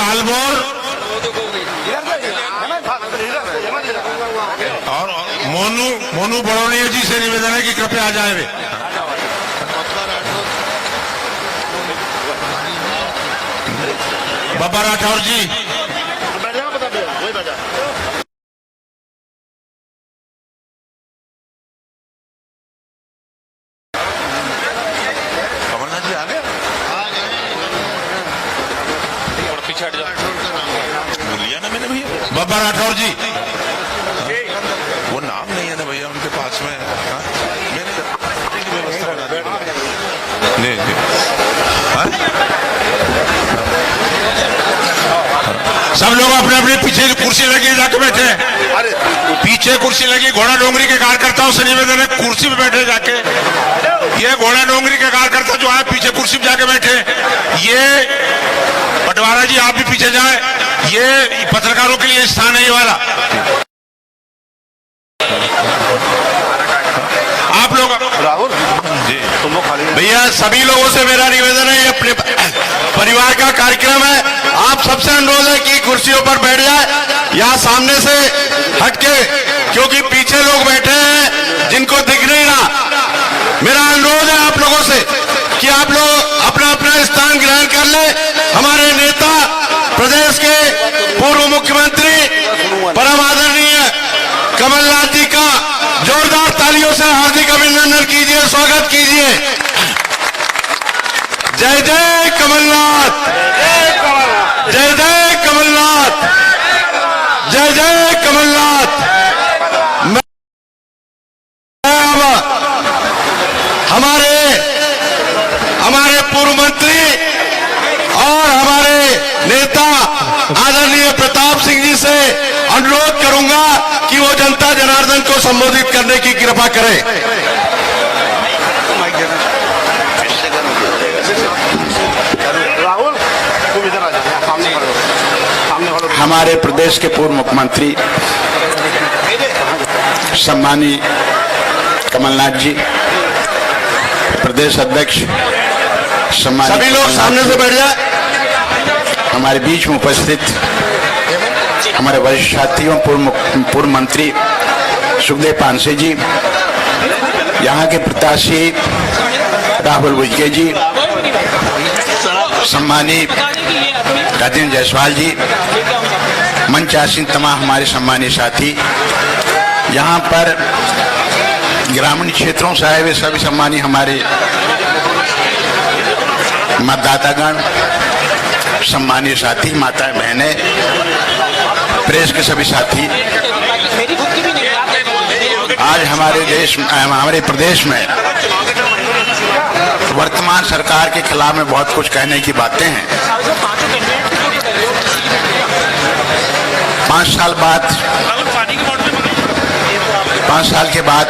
कालबोर और मोनू मोनू बड़ौनिया जी से निवेदन है कि कृपया आ जाए वे। बाबा राठौर जी, कमलनाथ जी आ गए। पीछे हट जाओ, लिया ना मैंने भैया। बाबा राठौर जी, वो नाम नहीं है ना भैया उनके पास में। हाँ? मैंने व्यवस्था बना दी। नहीं नहीं, हाँ? सब लोग अपने अपने पीछे कुर्सी लगी जाके बैठे। पीछे कुर्सी लगी, घोड़ा डोंगरी के कार्यकर्ताओं से निवेदन है कुर्सी पे बैठे जाके। ये घोड़ा डोंगरी के कार्यकर्ता जो है पीछे कुर्सी पे जाके बैठे। ये पटवारा जी आप भी पीछे जाए, ये पत्रकारों के लिए स्थान है ये वाला। आप लोग राहुल जी, तुम लोग खाली भैया सभी लोगों से मेरा निवेदन है, ये अपने परिवार का कार्यक्रम है। आप सबसे अनुरोध है कि कुर्सियों पर बैठ जाए, यहाँ सामने से हटके, क्योंकि पीछे लोग बैठे हैं जिनको दिख नहीं रहा। मेरा अनुरोध है आप लोगों से कि आप लोग अपना अपना स्थान ग्रहण कर ले। हमारे नेता प्रदेश के पूर्व मुख्यमंत्री परम आदरणीय कमलनाथ जी का जोरदार तालियों से हार्दिक अभिनंदन कीजिए, स्वागत कीजिए। जय जय कमलनाथ, जय जय कमलनाथ, जय जय कमलनाथ। मैं अब हमारे पूर्व मंत्री और हमारे नेता आदरणीय प्रताप सिंह जी से अनुरोध करूंगा कि वो जनता जनार्दन को संबोधित करने की कृपा करें। राहुल तुम इधर आ जाओ, सामने खड़े हो, सामने खड़े हो। हमारे प्रदेश के पूर्व मुख्यमंत्री सम्मानीय कमलनाथ जी, प्रदेश अध्यक्ष सम्मानित, सभी लोग सामने से बैठ जाए। हमारे बीच में उपस्थित हमारे वरिष्ठ साथियों, पूर्व मंत्री सुखदेव पांसे जी, यहाँ के प्रत्याशी राहुल बुजके जी, सम्मानित राजेंद्र जायसवाल जी, मंच आसीन तमाम हमारे सम्मानित साथी, यहाँ पर ग्रामीण क्षेत्रों से आए हुए सभी सम्मानित हमारे मतदातागण, सम्मानित साथी, माताएं बहनें, प्रेस के सभी साथी, आज हमारे प्रदेश में वर्तमान सरकार के खिलाफ में बहुत कुछ कहने की बातें हैं। 5 साल के बाद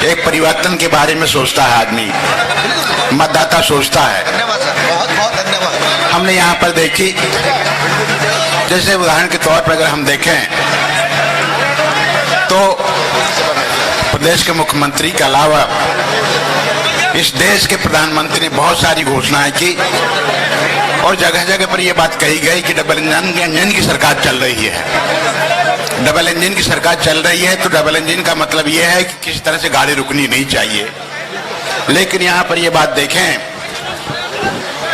एक परिवर्तन के बारे में सोचता है आदमी, मतदाता सोचता है। हमने यहाँ पर देखी, जैसे उदाहरण के तौर पर अगर हम देखें तो प्रदेश के मुख्यमंत्री के अलावा इस देश के प्रधानमंत्री ने बहुत सारी घोषणाएं की और जगह जगह पर यह बात कही गई कि डबल इंजन की सरकार चल रही है। डबल इंजन की सरकार चल रही है तो डबल इंजन का मतलब यह है कि किसी तरह से गाड़ी रुकनी नहीं चाहिए। लेकिन यहाँ पर यह बात देखें,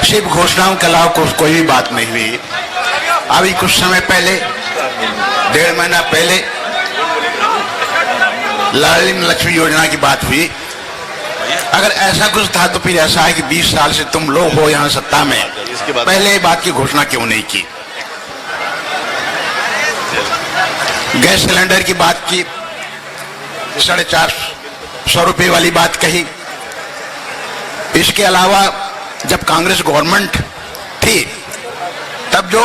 सिर्फ घोषणाओं के अलावा कोई भी बात नहीं हुई। अभी कुछ समय पहले, 1.5 महीना पहले लाडली लक्ष्मी योजना की बात हुई। अगर ऐसा कुछ था तो फिर ऐसा है कि 20 साल से तुम लोग हो यहाँ सत्ता में, पहले बात की घोषणा क्यों नहीं की? गैस सिलेंडर की बात की, 450 रुपए वाली बात कही। इसके अलावा जब कांग्रेस गवर्नमेंट थी तब जो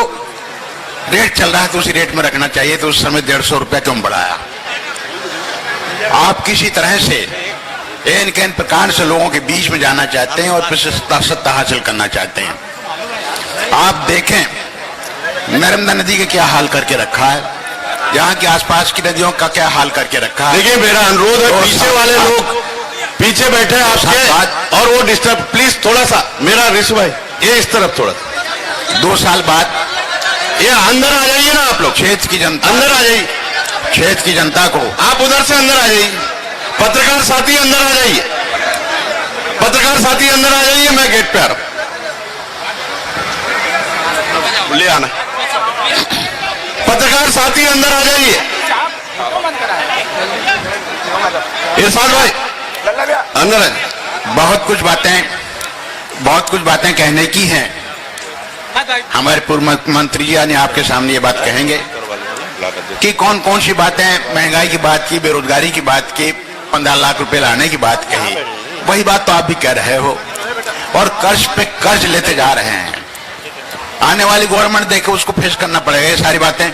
रेट चल रहा है तो उसी रेट में रखना चाहिए, तो उस समय 150 रुपया क्यों बढ़ाया? आप किसी तरह से एन कैन प्रकार से लोगों के बीच में जाना चाहते हैं और फिर सत्ता हासिल करना चाहते हैं। आप देखें नर्मदा नदी का क्या हाल करके रखा है, यहाँ के आसपास की नदियों का क्या हाल करके रखा है। देखिए मेरा अनुरोध है, पीछे वाले लोग पीछे बैठे आपके और वो डिस्टर्ब, प्लीज थोड़ा सा मेरा ऋषि भाई ये इस तरफ थोड़ा सा। 2 साल बाद ये अंदर आ जाइए ना आप लोग, क्षेत्र की जनता, अंदर आ जाइए, क्षेत्र की जनता को आप उधर से अंदर आ जाइए, पत्रकार साथी अंदर आ जाइए, पत्रकार साथी अंदर आ जाइए, मैं गेट पे आ रहा हूं, ले आना, पत्रकार साथी अंदर आ जाइए। इरफान भाई अंदर आ जाइए। बहुत कुछ बातें कहने की हैं। हमारे पूर्व मुख्यमंत्री जी ने आपके सामने ये बात कहेंगे कि कौन कौन सी बातें, महंगाई की बात की, बेरोजगारी की बात की, 15 लाख रुपए लाने की बात कही, वही बात तो आप भी कह रहे हो और कर्ज पे कर्ज लेते जा रहे हैं। आने वाली गवर्नमेंट देखे उसको फेस करना पड़ेगा ये सारी बातें।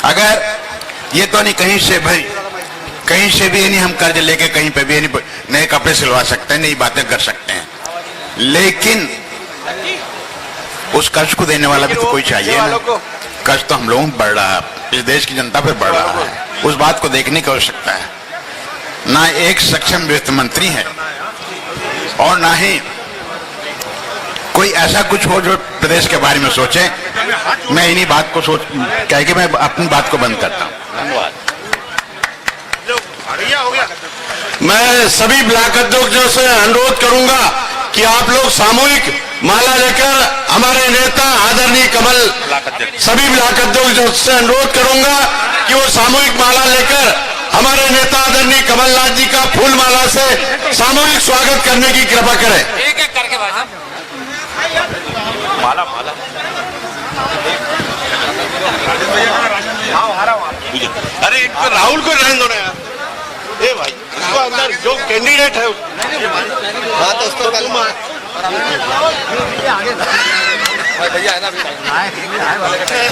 अगर ये तो नहीं कहीं से भाई, कहीं से भी नहीं हम कर्ज लेके कहीं पे भी नहीं नए कपड़े सिलवा सकते हैं, नई बातें कर सकते हैं, लेकिन उस कर्ज को देने वाला भी तो कोई चाहिए ना। कर्ज तो हम लोगों पर बढ़ रहा है, इस देश की जनता पर बढ़ रहा है, उस बात को देखने की आवश्यकता है। ना एक सक्षम वित्त मंत्री है और ना ही कोई ऐसा कुछ हो जो प्रदेश के बारे में सोचे। मैं इन्हीं बात को सोच कह के मैं अपनी बात को बंद करता हूं। धन्यवाद। मैं सभी ब्लॉक अध्यक्षों से अनुरोध करूंगा कि आप लोग सामूहिक माला लेकर हमारे नेता आदरणीय कमल, सभी ब्लॉक अध्यक्षों से अनुरोध करूंगा कि वो सामूहिक माला लेकर हमारे नेता आदरणीय कमलनाथ जी का फूल माला से सामूहिक स्वागत करने की कृपा करें। एक एक करके माला माला अरे एक तो राहुल को रहने दो ना यार, ए भाई इसको अंदर जो कैंडिडेट है हाँ तो उसको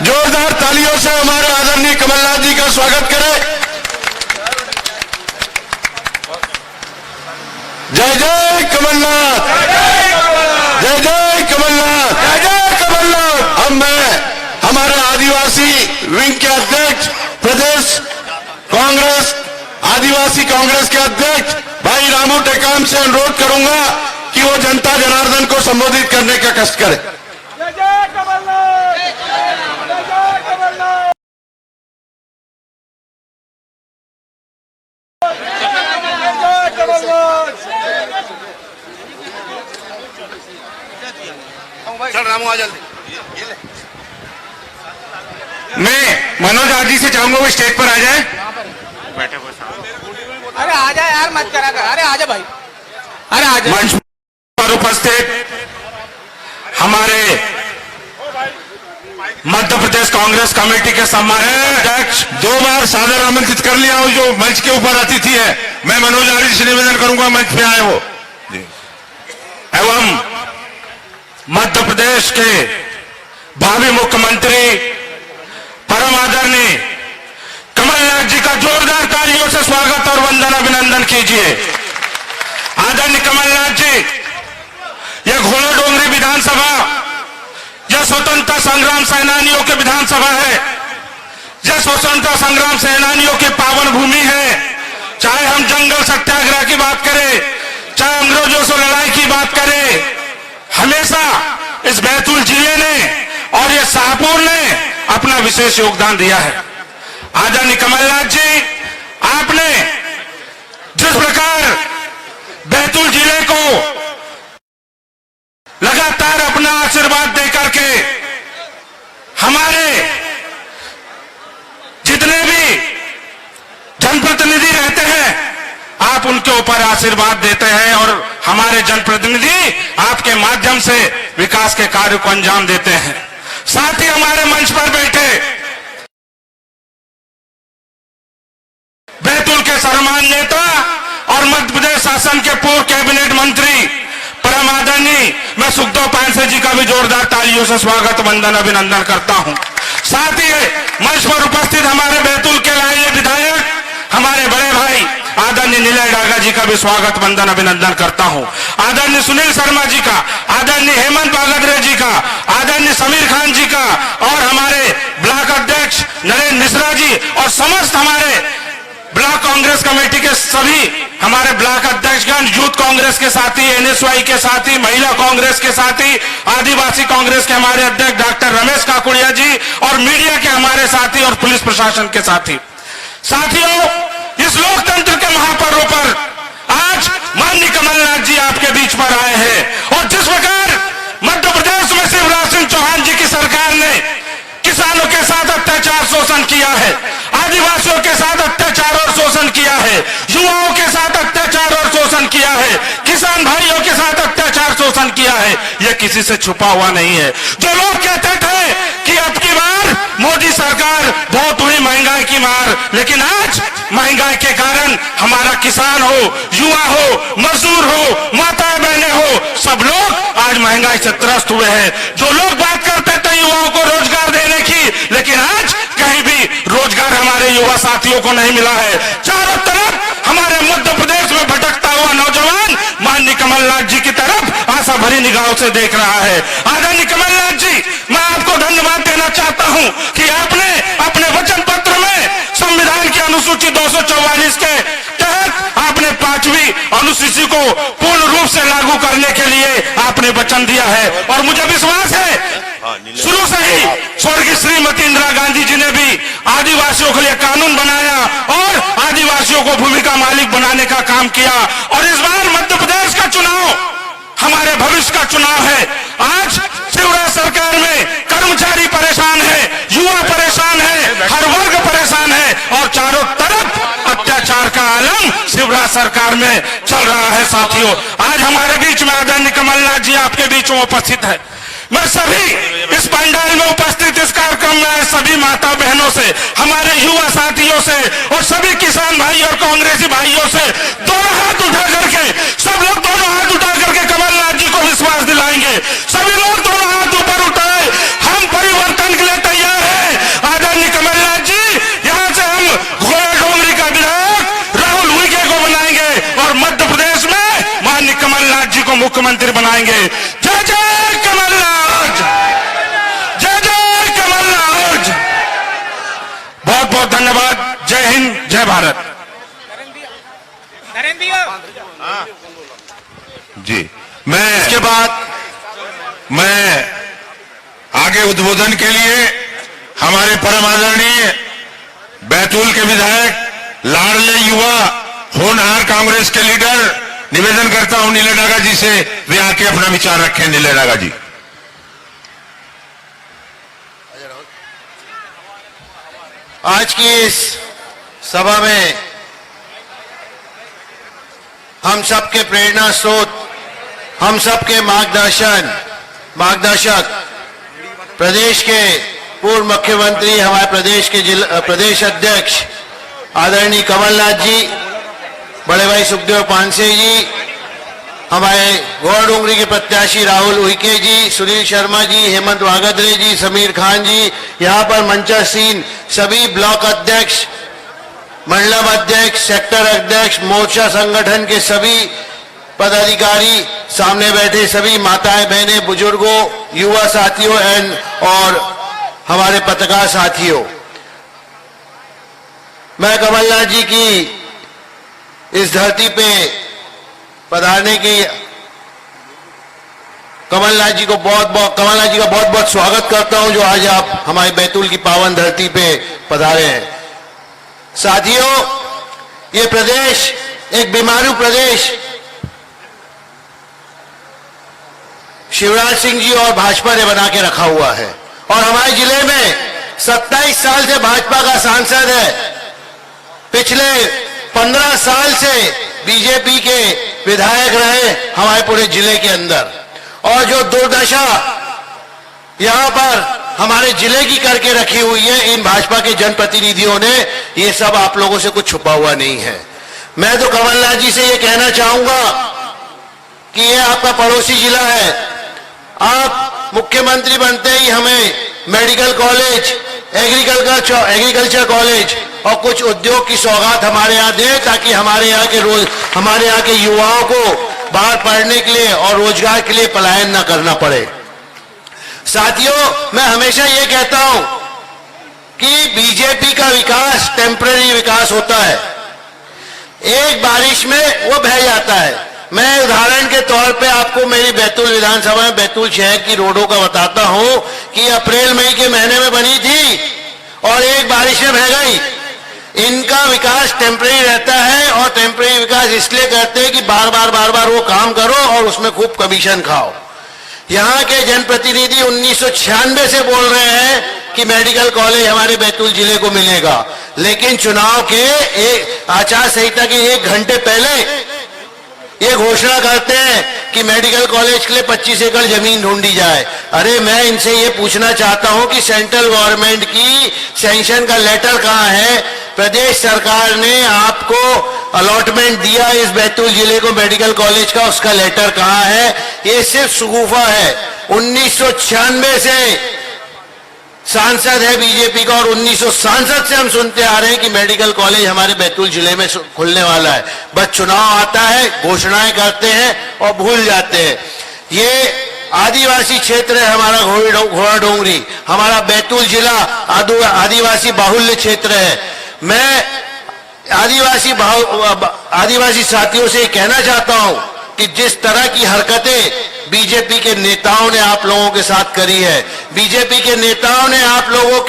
जोरदार तालियों से हमारे आदरणीय कमलनाथ जी का स्वागत करें। जय जय कमलनाथ, जय जय कमलनाथ, जय जय कमलनाथ। अब मैं हमारे आदिवासी विंग के अध्यक्ष, प्रदेश कांग्रेस आदिवासी कांग्रेस के अध्यक्ष भाई रामू टेकाम से अनुरोध करूंगा कि वो जनता जनार्दन को संबोधित करने का कष्ट करें। चल रामू आ जल्दी। मैं मनोज आदि से चाहूंगा वो स्टेज पर आ जाए। अरे आ जा यार, मत करा कर, अरे आ जा भाई, अरे आ जा। मंच पर उपस्थित हमारे मध्य प्रदेश कांग्रेस कमेटी के सम्मानित अध्यक्ष, 2 बार सादर आमंत्रित कर लिया हो, जो मंच के ऊपर अतिथि है, मैं मनोज आर्य से निवेदन करूंगा मंच पे आए हो। एवं मध्य प्रदेश के भावी मुख्यमंत्री परम आदरणीय कमलनाथ जी का जोरदार तालियों से स्वागत और वंदन अभिनंदन कीजिए। आदरणीय कमलनाथ जी, यह घोड़ा डोंगरी विधानसभा, यह स्वतंत्रता संग्राम सेनानियों की विधानसभा है, यह स्वतंत्रता संग्राम सेनानियों की पावन भूमि है। चाहे हम जंगल सत्याग्रह की बात करें, चाहे अंग्रेजों से लड़ाई की बात करें, हमेशा इस बैतूल जिले ने और ये शाहपुर ने अपना विशेष योगदान दिया है। आदरणीय कमलनाथ जी, आपने जिस प्रकार बैतूल जिले को लगातार अपना आशीर्वाद देकर के हमारे जितने भी जनप्रतिनिधि रहते हैं, आप उनके ऊपर आशीर्वाद देते हैं और हमारे जनप्रतिनिधि आपके माध्यम से विकास के कार्य को अंजाम देते हैं। साथ ही हमारे मंच पर बैठे बैतूल के सर्वमान्य नेता और मध्य प्रदेश शासन के पूर्व कैबिनेट मंत्री परम आदरणीय मैं सुखदेव पांसे जी का भी जोरदार तालियों से स्वागत वंदन अभिनंदन करता हूं। साथ ही मंच पर उपस्थित हमारे बैतूल के लाए विधायक हमारे बड़े भाई आदरणीय नीलय डागा जी का भी स्वागत वंदन अभिनंदन करता हूं। आदरणीय सुनील शर्मा जी का, आदरणीय हेमंत बागदरे जी का, आदरणीय समीर खान जी का और हमारे ब्लॉक अध्यक्ष नरेंद्र मिश्रा जी और समस्त हमारे ब्लॉक कांग्रेस कमेटी के सभी हमारे ब्लॉक अध्यक्षगण, यूथ कांग्रेस के साथी, एनएसवाई के साथी, महिला कांग्रेस के साथी, आदिवासी कांग्रेस के हमारे अध्यक्ष डॉक्टर रमेश काकुड़िया जी और मीडिया के हमारे साथी और पुलिस प्रशासन के साथी। साथियों, इस लोकतंत्र के महापर्व पर आज माननीय कमलनाथ जी आपके बीच पर आए हैं और जिस प्रकार मध्य प्रदेश में शिवराज सिंह चौहान जी की सरकार ने किसानों के साथ अत्याचार शोषण किया है, आदिवासियों के साथ अत्याचार और शोषण किया है, युवाओं के साथ अत्याचार और शोषण किया है, किसान भाइयों के साथ अत्याचार शोषण किया है, यह किसी से छुपा हुआ नहीं है। जो लोग कहते थे कि अब की बार मोदी सरकार बहुत हुई महंगाई की मार, लेकिन आज महंगाई के कारण हमारा किसान हो, युवा हो, मजदूर हो, माताएं बहनें हो, सब लोग आज महंगाई से त्रस्त हुए हैं। जो लोग बात करते थे युवाओं को रोजगार देने की, लेकिन आज कहीं भी रोजगार हमारे युवा साथियों को नहीं मिला है। चारों तरफ हमारे मध्य प्रदेश में भटकता हुआ नौजवान माननीय कमलनाथ जी की तरफ आशा भरी निगाहों से देख रहा है। आदरणीय कमलनाथ जी, मैं आपको धन्यवाद देना चाहता हूं कि आपने अपने वचन पत्र में संविधान की अनुसूची 244 के तहत आपने 5वीं अनुसूची को पूर्ण रूप से लागू करने के लिए आपने वचन दिया है और मुझे विश्वास है शुरू से ही स्वर्गीय श्रीमती इंदिरा गांधी जी ने भी आदिवासियों के लिए कानून बनाया और आदिवासियों को भूमि का मालिक बनाने का काम किया और इस बार मध्य प्रदेश का चुनाव हमारे भविष्य का चुनाव है। आज शिवराज सरकार में कर्मचारी परेशान है, युवा परेशान है, हर वर्ग परेशान है और चारों तरफ अत्याचार का आलम शिवराज सरकार में चल रहा है। साथियों, आज हमारे बीच में आदरणीय कमलनाथ जी आपके बीच में उपस्थित है। मैं सभी इस पंडाल में उपस्थित इस कार्यक्रम में सभी माता बहनों से, हमारे युवा साथियों से और सभी किसान भाई और कांग्रेसी भाइयों से दोनों हाथ उठा करके सब लोग दोनों हाथ उठा करके कमलनाथ जी को विश्वास दिलाएंगे। सभी लोग दोनों हाथ ऊपर उठाए, हम परिवर्तन के लिए तैयार हैं। आदरणीय कमलनाथ जी, यहाँ से हम घोड़ा डोंगरी का विधायक राहुल उइके को बनाएंगे और मध्य प्रदेश में माननीय कमलनाथ जी को मुख्यमंत्री बनाएंगे। जय जय कमलनाथ, जय जय कमलनाथ। बहुत बहुत धन्यवाद। जय हिंद, जय भारत। जी, मैं इसके बाद मैं आगे उद्बोधन के लिए हमारे परम आदरणीय बैतूल के विधायक, लाडले युवा, होनहार कांग्रेस के लीडर निवेदन करता हूं नीले डागा जी से वे आके अपना विचार रखें। नीले डागा जी। आज की इस सभा में हम सबके प्रेरणा स्रोत, हम सबके मार्गदर्शक प्रदेश के पूर्व मुख्यमंत्री, हमारे प्रदेश के प्रदेश अध्यक्ष आदरणीय कमलनाथ जी, बड़े भाई सुखदेव पानसे जी, हमारे घोड़ा डोंगरी के प्रत्याशी राहुल उइके जी, सुनील शर्मा जी, हेमंत वागदरे जी, समीर खान जी, यहाँ पर मंचासीन सभी ब्लॉक अध्यक्ष, मंडलम अध्यक्ष, सेक्टर अध्यक्ष, मोर्चा संगठन के सभी पदाधिकारी, सामने बैठे सभी माताएं बहनें, बुजुर्गों, युवा साथियों और हमारे पत्रकार साथियों, मैं कमलनाथ जी की इस धरती पे पधारने की कमलनाथ जी का बहुत बहुत स्वागत करता हूं जो आज आप हमारे बैतूल की पावन धरती पे पधारे हैं। साथियों, ये प्रदेश एक बीमारू प्रदेश शिवराज सिंह जी और भाजपा ने बना के रखा हुआ है और हमारे जिले में 27 साल से भाजपा का सांसद है, पिछले 15 साल से बीजेपी के विधायक रहे हमारे पूरे जिले के अंदर, और जो दुर्दशा यहां पर हमारे जिले की करके रखी हुई है इन भाजपा के जनप्रतिनिधियों ने, ये सब आप लोगों से कुछ छुपा हुआ नहीं है। मैं तो कमलनाथ जी से ये कहना चाहूंगा कि ये आपका पड़ोसी जिला है, आप मुख्यमंत्री बनते ही हमें मेडिकल कॉलेज, एग्रीकल्चर कॉलेज और कुछ उद्योग की सौगात हमारे यहाँ दें ताकि हमारे यहाँ के युवाओं को बाहर पढ़ने के लिए और रोजगार के लिए पलायन न करना पड़े। साथियों, मैं हमेशा ये कहता हूं कि बीजेपी का विकास टेम्पररी विकास होता है, एक बारिश में वो बह जाता है। मैं उदाहरण के तौर पे आपको मेरी बैतूल विधानसभा में बैतूल शहर की रोडों का बताता हूं कि अप्रैल मई के महीने में बनी थी और एक बारिश में बह गई। इनका विकास टेम्परेरी रहता है और टेम्परेरी विकास इसलिए करते हैं कि बार बार वो काम करो और उसमें खूब कमीशन खाओ। यहाँ के जनप्रतिनिधि 1996 से बोल रहे हैं कि मेडिकल कॉलेज हमारे बैतूल जिले को मिलेगा, लेकिन चुनाव के आचार संहिता के 1 घंटे पहले ये घोषणा करते हैं कि मेडिकल कॉलेज के लिए 25 एकड़ जमीन ढूंढी जाए। अरे मैं इनसे ये पूछना चाहता हूं कि सेंट्रल गवर्नमेंट की सैंक्शन का लेटर कहां है? प्रदेश सरकार ने आपको अलॉटमेंट दिया इस बैतूल जिले को मेडिकल कॉलेज का, उसका लेटर कहां है? ये सिर्फ सुगूफा है। 1996 से सांसद है बीजेपी का और 1967 से हम सुनते आ रहे हैं कि मेडिकल कॉलेज हमारे बैतूल जिले में खुलने वाला है। बस चुनाव आता है, घोषणाएं करते हैं और भूल जाते हैं। ये आदिवासी क्षेत्र है हमारा घोड़ा डोंगरी, हमारा बैतूल जिला आदिवासी बाहुल्य क्षेत्र है। मैं आदिवासी साथियों से कहना चाहता हूं कि जिस तरह की हरकतें बीजेपी के नेताओं ने आप लोगों के साथ करी है, बीजेपी के नेताओं ने आप लोगों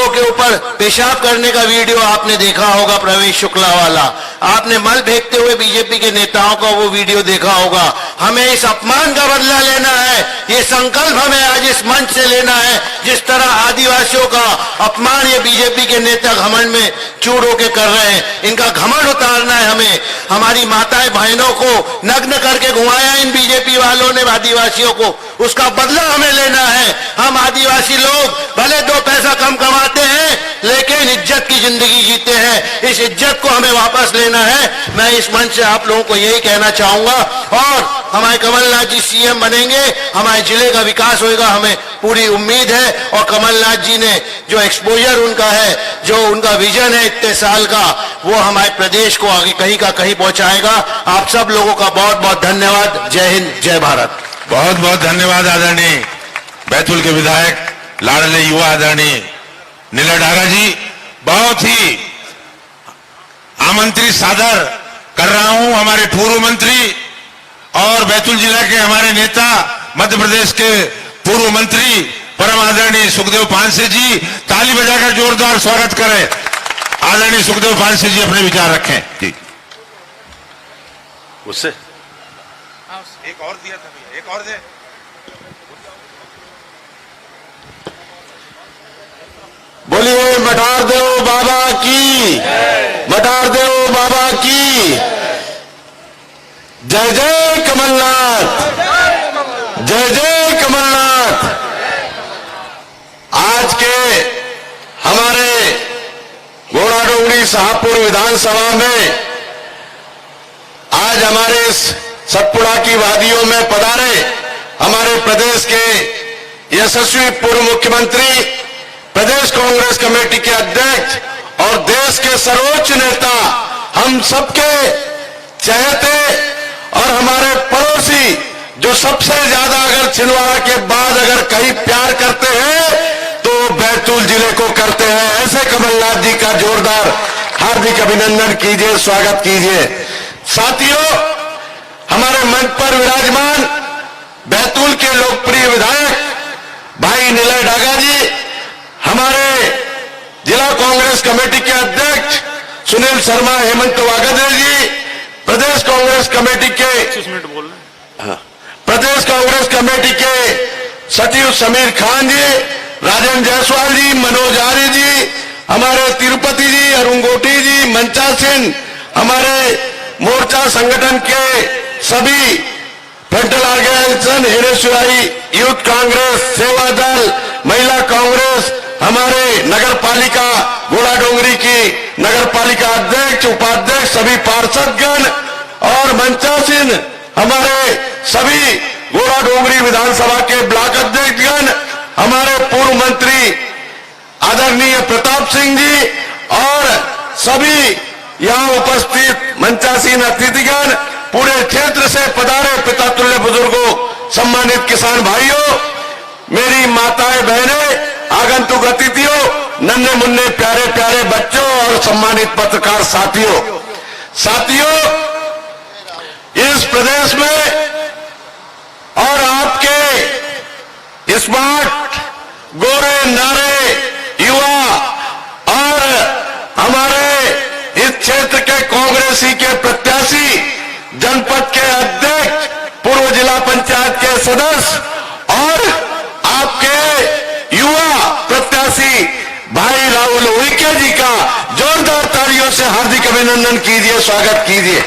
के ऊपर पेशाब करने का वीडियो आपने देखा होगा, प्रवेश शुक्ला वाला, आपने मल फेंकते हुए बीजेपी के नेताओं का वो वीडियो देखा होगा। हमें इस अपमान का बदला लेना है, ये संकल्प हमें आज इस मंच से लेना है। जिस तरह आदिवासियों का अपमान ये बीजेपी के नेता घमंड में चूर होके कर रहे हैं, इनका घमंड उतारना है हमें। हमारी माताएं बहनों को नग्न करके घुमाया इन बीजेपी वालों ने आदिवासियों को, उसका बदला हमें लेना है। हम आदिवासी लोग भले 2 पैसा कम कमाते हैं लेकिन इज्जत की जिंदगी जीते हैं, इस इज्जत को हमें वापस लेना है। मैं इस मंच से आप लोगों को यही कहना चाहूंगा और हमारे कमलनाथ जी सीएम बनेंगे, हमारे जिले का विकास होगा, हमें पूरी उम्मीद है। और कमलनाथ जी ने जो एक्सपोजर उनका है, जो उनका विजन है इतने साल का, वो हमारे प्रदेश को आगे कहीं का कहीं पहुंचाएगा। आप सब लोगों का बहुत बहुत धन्यवाद। जय हिंद, जय भारत। बहुत बहुत धन्यवाद आदरणीय बैतूल के विधायक लाडले युवा आदरणीय नीला डागा जी। बहुत ही आमंत्रित सादर कर रहा हूं हमारे पूर्व मंत्री और बैतूल जिला के हमारे नेता, मध्य प्रदेश के पूर्व मंत्री परम आदरणीय सुखदेव पांसे जी। ताली बजाकर जोरदार स्वागत करें। आदरणीय सुखदेव पांसे जी अपने विचार रखें जी। उससे एक और दिया था भैया, एक और दे। बोलिए मटार देव बाबा की, मटार देव बाबा की जय। जय कमलनाथ, जय जय कमलनाथ। आज के हमारे घोड़ा डोंगरी शाहपुर विधानसभा में आज हमारे इस सतपुड़ा की वादियों में पधारे हमारे प्रदेश के यशस्वी पूर्व मुख्यमंत्री, प्रदेश कांग्रेस कमेटी के अध्यक्ष और देश के सर्वोच्च नेता, हम सबके चहेते और हमारे पड़ोसी, जो सबसे ज्यादा अगर छिंदवाड़ा के बाद अगर कहीं प्यार करते हैं तो बैतूल जिले को करते हैं। ऐसे कमलनाथ जी का जोरदार हार्दिक अभिनंदन कीजिए, स्वागत कीजिए। साथियों, हमारे मंच पर विराजमान बैतूल के लोकप्रिय विधायक भाई नीला डागा जी, हमारे जिला कांग्रेस कमेटी के अध्यक्ष सुनील शर्मा, हेमंत वागदे जी, प्रदेश कांग्रेस कमेटी के सचिव समीर खान जी, राजेंद्र जायसवाल जी, मनोज आर्य जी, हमारे तिरुपति जी, अरुण गोटी जी, मंचा सिंह, हमारे मोर्चा संगठन के सभी फ्रंटल ऑर्गेनाइजेशन, हिरेश्वरी यूथ कांग्रेस, सेवा दल, महिला कांग्रेस, हमारे नगर पालिका घोड़ा डोंगरी की नगर पालिका अध्यक्ष, उपाध्यक्ष, सभी पार्षदगण और मंचासीन हमारे सभी घोड़ा डोंगरी विधानसभा के ब्लॉक अध्यक्षगण, हमारे पूर्व मंत्री आदरणीय प्रताप सिंह जी और सभी यहाँ उपस्थित मंचासीन अतिथिगण, पूरे क्षेत्र से पधारे पिता तुल्य बुजुर्गों, सम्मानित किसान भाइयों, मेरी माताएं बहनें, आगंतुक अतिथियों, नन्हे मुन्ने प्यारे प्यारे बच्चों और सम्मानित पत्रकार साथियों, साथियों, इस प्रदेश में और आपके स्मार्ट गोरे नारे युवा और हमारे इस क्षेत्र के कांग्रेसी के प्रत्याशी, जनपद के अध्यक्ष, पूर्व जिला पंचायत के सदस्य और आपके युवा प्रत्याशी भाई राहुल उइके जी का जोरदार तालियों से हार्दिक अभिनंदन कीजिए, स्वागत कीजिए।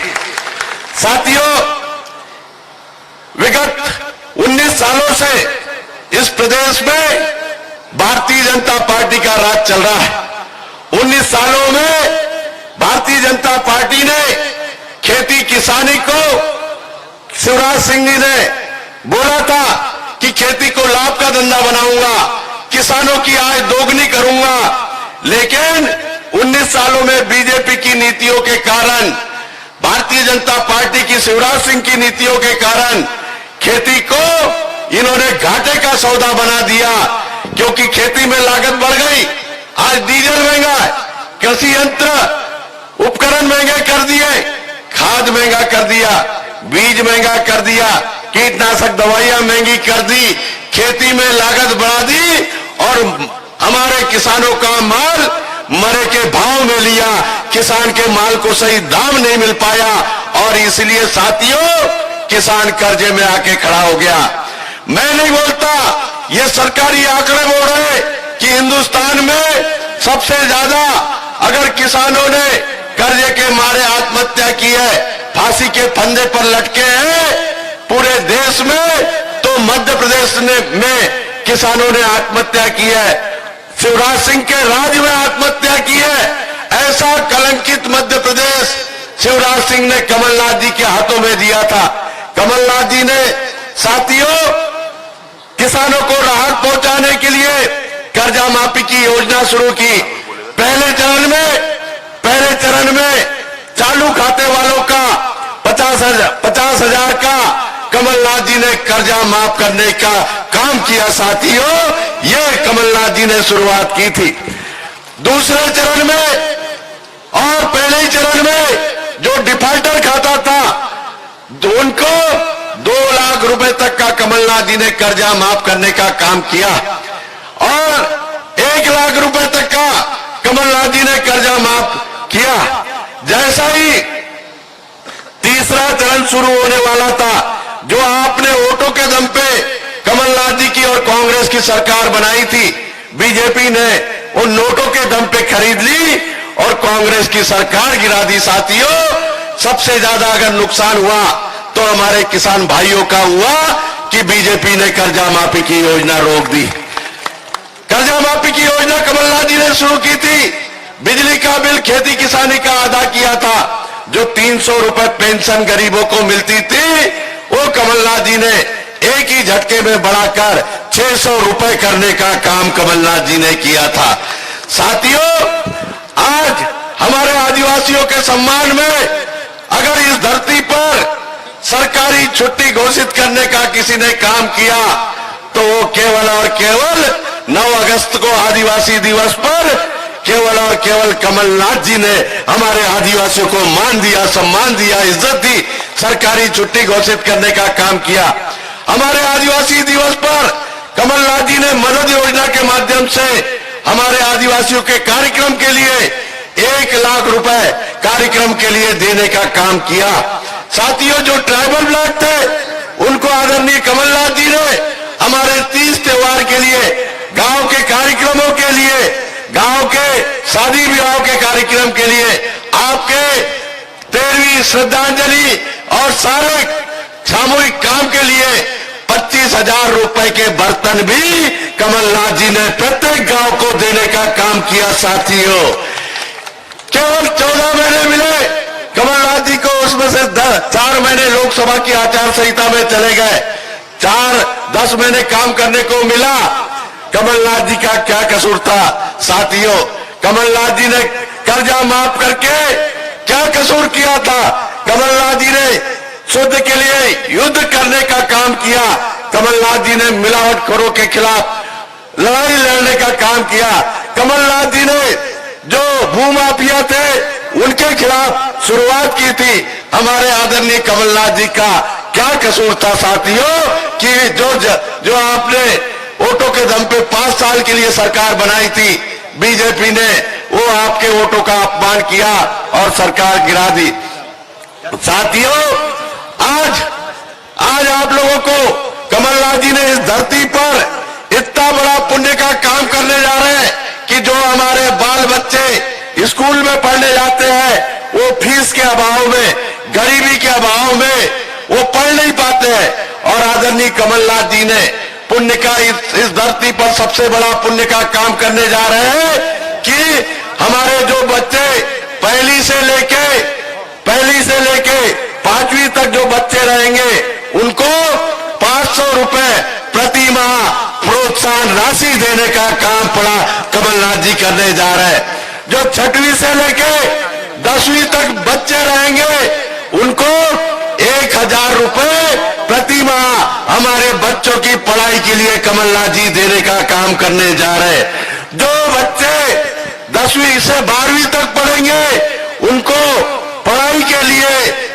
साथियों, विगत 19 सालों से इस प्रदेश में भारतीय जनता पार्टी का राज चल रहा है। 19 सालों में भारतीय जनता पार्टी ने खेती किसानी को, शिवराज सिंह जी ने बोला था कि खेती को लाभ का धंधा बनाऊंगा, किसानों की आय दोगुनी करूंगा, लेकिन 19 सालों में बीजेपी की नीतियों के कारण, भारतीय जनता पार्टी की शिवराज सिंह की नीतियों के कारण खेती को इन्होंने घाटे का सौदा बना दिया, क्योंकि खेती में लागत बढ़ गई। आज डीजल महंगा है, कृषि यंत्र उपकरण महंगे कर दिए, खाद महंगा कर दिया, बीज महंगा कर दिया, कीटनाशक दवाइयां महंगी कर दी, खेती में लागत बढ़ा दी और हमारे किसानों का माल मरे के भाव में लिया। किसान के माल को सही दाम नहीं मिल पाया और इसलिए साथियों, किसान कर्जे में आके खड़ा हो गया। मैं नहीं बोलता, ये सरकारी आंकड़े बोल रहे कि हिंदुस्तान में सबसे ज्यादा अगर किसानों ने कर्जे के मारे आत्महत्या की है, फांसी के फंदे पर लटके हैं पूरे देश में, तो मध्य प्रदेश में किसानों ने आत्महत्या की है। शिवराज सिंह के राज में आत्महत्या की है। ऐसा कलंकित मध्य प्रदेश शिवराज सिंह ने कमलनाथ जी के हाथों में दिया था। कमलनाथ जी ने साथियों किसानों को राहत पहुंचाने के लिए कर्जा माफी की योजना शुरू की। पहले चरण में चालू खाते वालों का 50,000 का कमलनाथ जी ने कर्जा माफ करने का काम किया। साथियों, यह कमलनाथ जी ने शुरुआत की थी। दूसरे चरण में और पहले चरण में जो डिफॉल्टर खाता था उनको 2 लाख रुपए तक का कमलनाथ जी ने कर्जा माफ करने का काम किया और 1 लाख रुपए तक का कमलनाथ जी ने कर्जा माफ किया। जैसा ही तीसरा चरण शुरू होने वाला था, जो आपने वोटों के दम पे कमलनाथ जी की और कांग्रेस की सरकार बनाई थी, बीजेपी ने उन नोटों के दम पे खरीद ली और कांग्रेस की सरकार गिरा दी। साथियों, सबसे ज्यादा अगर नुकसान हुआ तो हमारे किसान भाइयों का हुआ कि बीजेपी ने कर्जा माफी की योजना रोक दी। कर्जा माफी की योजना कमलनाथ जी ने शुरू की थी। बिजली का बिल खेती किसानी का अदा किया था। जो 300 रुपए पेंशन गरीबों को मिलती थी, वो कमलनाथ जी ने एक ही झटके में बढ़ाकर 600 रुपए करने का काम कमलनाथ जी ने किया था। साथियों, आज हमारे आदिवासियों के सम्मान में अगर इस धरती पर सरकारी छुट्टी घोषित करने का किसी ने काम किया तो वो केवल और केवल 9 अगस्त को आदिवासी दिवस पर केवल और केवल कमलनाथ जी ने हमारे आदिवासियों को मान दिया, सम्मान दिया, इज्जत दी, सरकारी छुट्टी घोषित करने का काम किया। हमारे आदिवासी दिवस पर कमलनाथ जी ने मदद योजना के माध्यम से हमारे आदिवासियों के कार्यक्रम के लिए 1 लाख रुपए कार्यक्रम के लिए देने का काम किया। साथियों, जो ट्राइबल ब्लॉक थे उनको आदरणीय कमलनाथ जी ने हमारे 30 त्योहार के लिए, गांव के कार्यक्रमों के लिए, गांव के शादी विवाह के कार्यक्रम के लिए, आपके 13वीं श्रद्धांजलि और सारे सामूहिक काम के लिए 25,000 रुपए के बर्तन भी कमलनाथ जी ने प्रत्येक गांव को देने का काम किया। साथियों, केवल 14 महीने मिले कमलनाथ जी को, उसमें से 4 महीने लोकसभा की आचार संहिता में चले गए, 10 महीने काम करने को मिला। कमलनाथ जी का क्या कसूर था? साथियों, कमलनाथ जी ने कर्जा माफ करके क्या कसूर किया था? कमलनाथ जी ने शुद्ध के लिए युद्ध करने का काम किया। कमलनाथ जी ने मिलावटखोरों के खिलाफ लड़ाई लड़ने का काम किया। कमलनाथ जी ने जो भूमाफिया थे उनके खिलाफ शुरुआत की थी हमारे आदरणीय कमलनाथ जी का क्या कसूर था साथियों कि जो आपने वोटों के दम पे 5 साल के लिए सरकार बनाई थी बीजेपी ने, वो आपके वोटों का अपमान किया और सरकार गिरा दी। साथियों आज आप लोगों को कमलनाथ जी ने इस धरती पर इतना बड़ा पुण्य का काम करने जा रहे हैं कि जो हमारे बाल बच्चे स्कूल में पढ़ने जाते हैं वो फीस के अभाव में, गरीबी के अभाव में वो पढ़ नहीं पाते हैं, और आदरणीय कमलनाथ जी ने पुण्य का इस धरती पर सबसे बड़ा पुण्य का काम करने जा रहे हैं कि हमारे जो बच्चे पहली से लेके 5वीं तक जो बच्चे रहेंगे उनको 500 रुपए प्रति माह प्रोत्साहन राशि देने का काम पड़ा कमलनाथ जी करने जा रहे हैं। जो 6वीं से लेके 10वीं तक बच्चे रहेंगे उनको 1000 रुपए प्रति माह हमारे बच्चों की पढ़ाई के लिए कमलनाथ जी देने का काम करने जा रहे हैं। जो बच्चे 10वीं से 12वीं तक पढ़ेंगे उनको पढ़ाई के लिए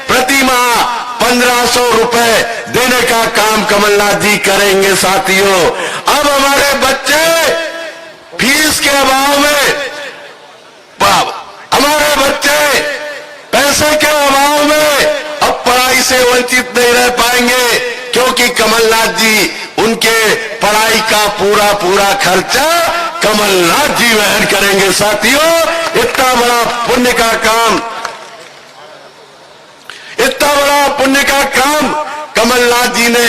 प्रति माह 1500 रुपए देने का काम कमलनाथ जी करेंगे। साथियों अब हमारे बच्चे फीस के अभाव में, हमारे बच्चे पैसे के अभाव में अब पढ़ाई से वंचित नहीं रह पाएंगे, क्योंकि कमलनाथ जी उनके पढ़ाई का पूरा खर्चा कमलनाथ जी वहन करेंगे। साथियों इतना बड़ा पुण्य का काम कमलनाथ जी ने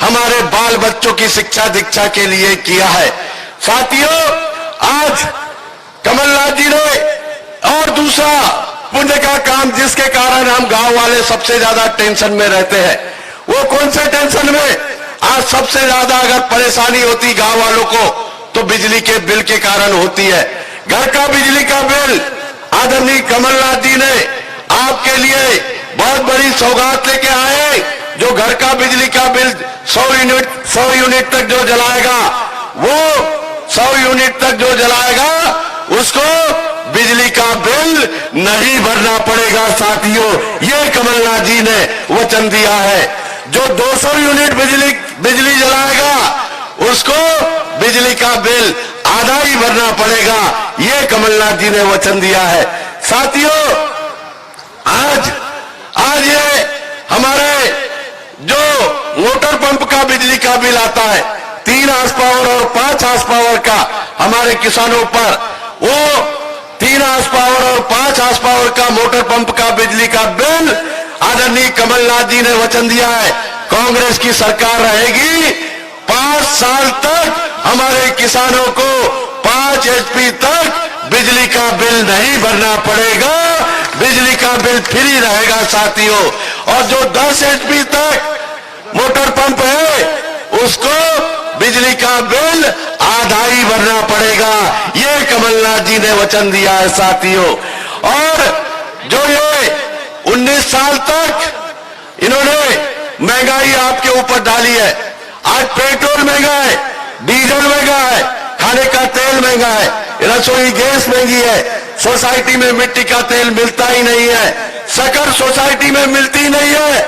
हमारे बाल बच्चों की शिक्षा दीक्षा के लिए किया है। साथियों आज कमलनाथ जी ने और दूसरा पुण्य का काम जिसके कारण हम गांव वाले सबसे ज्यादा टेंशन में रहते हैं, वो कौन से टेंशन में? आज सबसे ज्यादा अगर परेशानी होती गांव वालों को तो बिजली के बिल के कारण होती है। घर का बिजली का बिल आदरणीय कमलनाथ जी ने आपके लिए बहुत बड़ी सौगात लेके आए। जो घर का बिजली का बिल 100 यूनिट तक जो जलाएगा, वो 100 यूनिट तक जो जलाएगा उसको बिजली का बिल नहीं भरना पड़ेगा। साथियों ये कमलनाथ जी ने वचन दिया है। जो 200 यूनिट बिजली जलाएगा उसको बिजली का बिल आधा ही भरना पड़ेगा, ये कमलनाथ जी ने वचन दिया है। साथियों आज ये हमारे जो मोटर पंप का बिजली का बिल आता है 3 हार्स पावर और 5 हार्स पावर का हमारे किसानों पर, वो 3 हार्स पावर और 5 हार्स पावर का मोटर पंप का बिजली का बिल आदरणीय कमलनाथ जी ने वचन दिया है कांग्रेस की सरकार रहेगी 5 साल तक हमारे किसानों को 5 HP तक बिजली का बिल नहीं भरना पड़ेगा, बिजली का बिल फ्री रहेगा। साथियों और जो 10 HP तक मोटर पंप है उसको बिजली का बिल आधा ही भरना पड़ेगा, ये कमलनाथ जी ने वचन दिया है। साथियों और जो ये 19 साल तक इन्होंने महंगाई आपके ऊपर डाली है, आज पेट्रोल महंगा है, डीजल महंगा है, खाने का तेल महंगा है, रसोई गैस महंगी है, सोसाइटी में मिट्टी का तेल मिलता ही नहीं है, शक्कर सोसाइटी में मिलती नहीं है,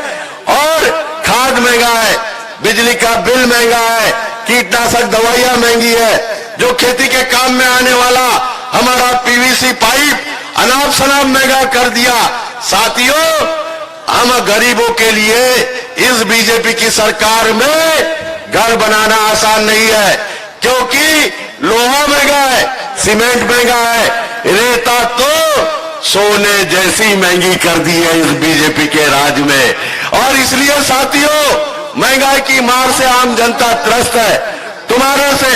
और खाद महंगा है, बिजली का बिल महंगा है, कीटनाशक दवाइयां महंगी है, जो खेती के काम में आने वाला हमारा PVC पाइप अनाप शनाप महंगा कर दिया। साथियों हम गरीबों के लिए इस बीजेपी की सरकार में घर बनाना आसान नहीं है, क्योंकि लोहा महंगा है, सीमेंट महंगा है, रेता तो सोने जैसी महंगी कर दी है इस बीजेपी के राज में। और इसलिए साथियों महंगाई की मार से आम जनता त्रस्त है। तुम्हारे से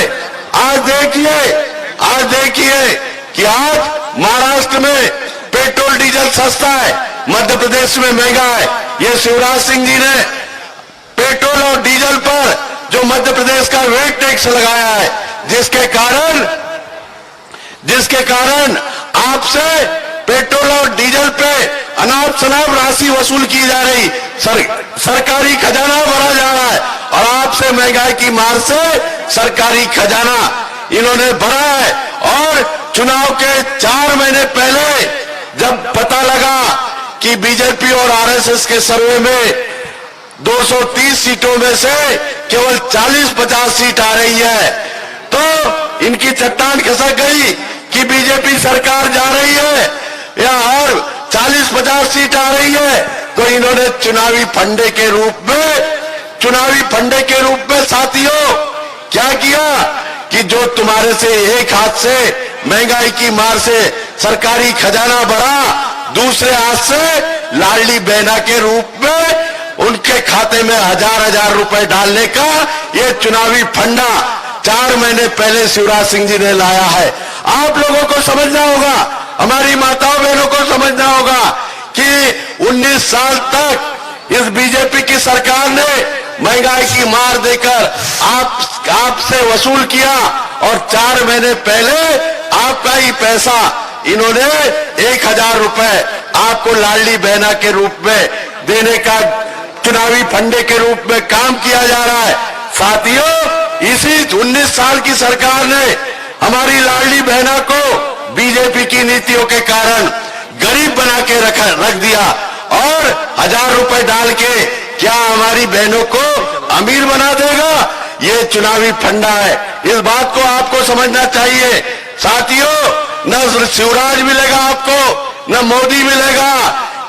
आज देखिए कि आज महाराष्ट्र में पेट्रोल डीजल सस्ता है, मध्य प्रदेश में महंगा है। ये शिवराज सिंह जी ने पेट्रोल और डीजल पर जो मध्य प्रदेश का वेट टैक्स लगाया है, जिसके कारण आपसे पेट्रोल और डीजल पे अनाप शनाप राशि वसूल की जा रही, सरकारी खजाना भरा जा रहा है, और आपसे महंगाई की मार से सरकारी खजाना इन्होंने भरा है। और चुनाव के 4 महीने पहले जब पता लगा कि बीजेपी और आरएसएस के सर्वे में 230 सीटों में से केवल 40-50 सीट आ रही है, तो इनकी चट्टान खिसक गई कि बीजेपी सरकार जा रही है या और 40-50 सीट आ रही है, तो इन्होंने चुनावी फंडे के रूप में साथियों क्या किया कि जो तुम्हारे से एक हाथ से महंगाई की मार से सरकारी खजाना बढ़ा, दूसरे हाथ से लाडली बहना के रूप में उनके खाते में हजार रुपए डालने का ये चुनावी फंडा 4 महीने पहले शिवराज सिंह जी ने लाया है। आप लोगों को समझना होगा, हमारी माताओं बहनों को समझना होगा कि 19 साल तक इस बीजेपी की सरकार ने महंगाई की मार देकर आपसे वसूल किया और 4 महीने पहले आपका ही पैसा इन्होंने 1000 रुपए आपको लाडली बहना के रूप में देने का चुनावी फंडे के रूप में काम किया जा रहा है। साथियों, इसी 19 साल की सरकार ने हमारी लाडली बहना को बीजेपी की नीतियों के कारण गरीब बना के रख दिया और 1000 रुपए डाल के क्या हमारी बहनों को अमीर बना देगा? ये चुनावी फंडा है। इस बात को आपको समझना चाहिए। साथियों, न शिवराज मिलेगा आपको, न मोदी मिलेगा,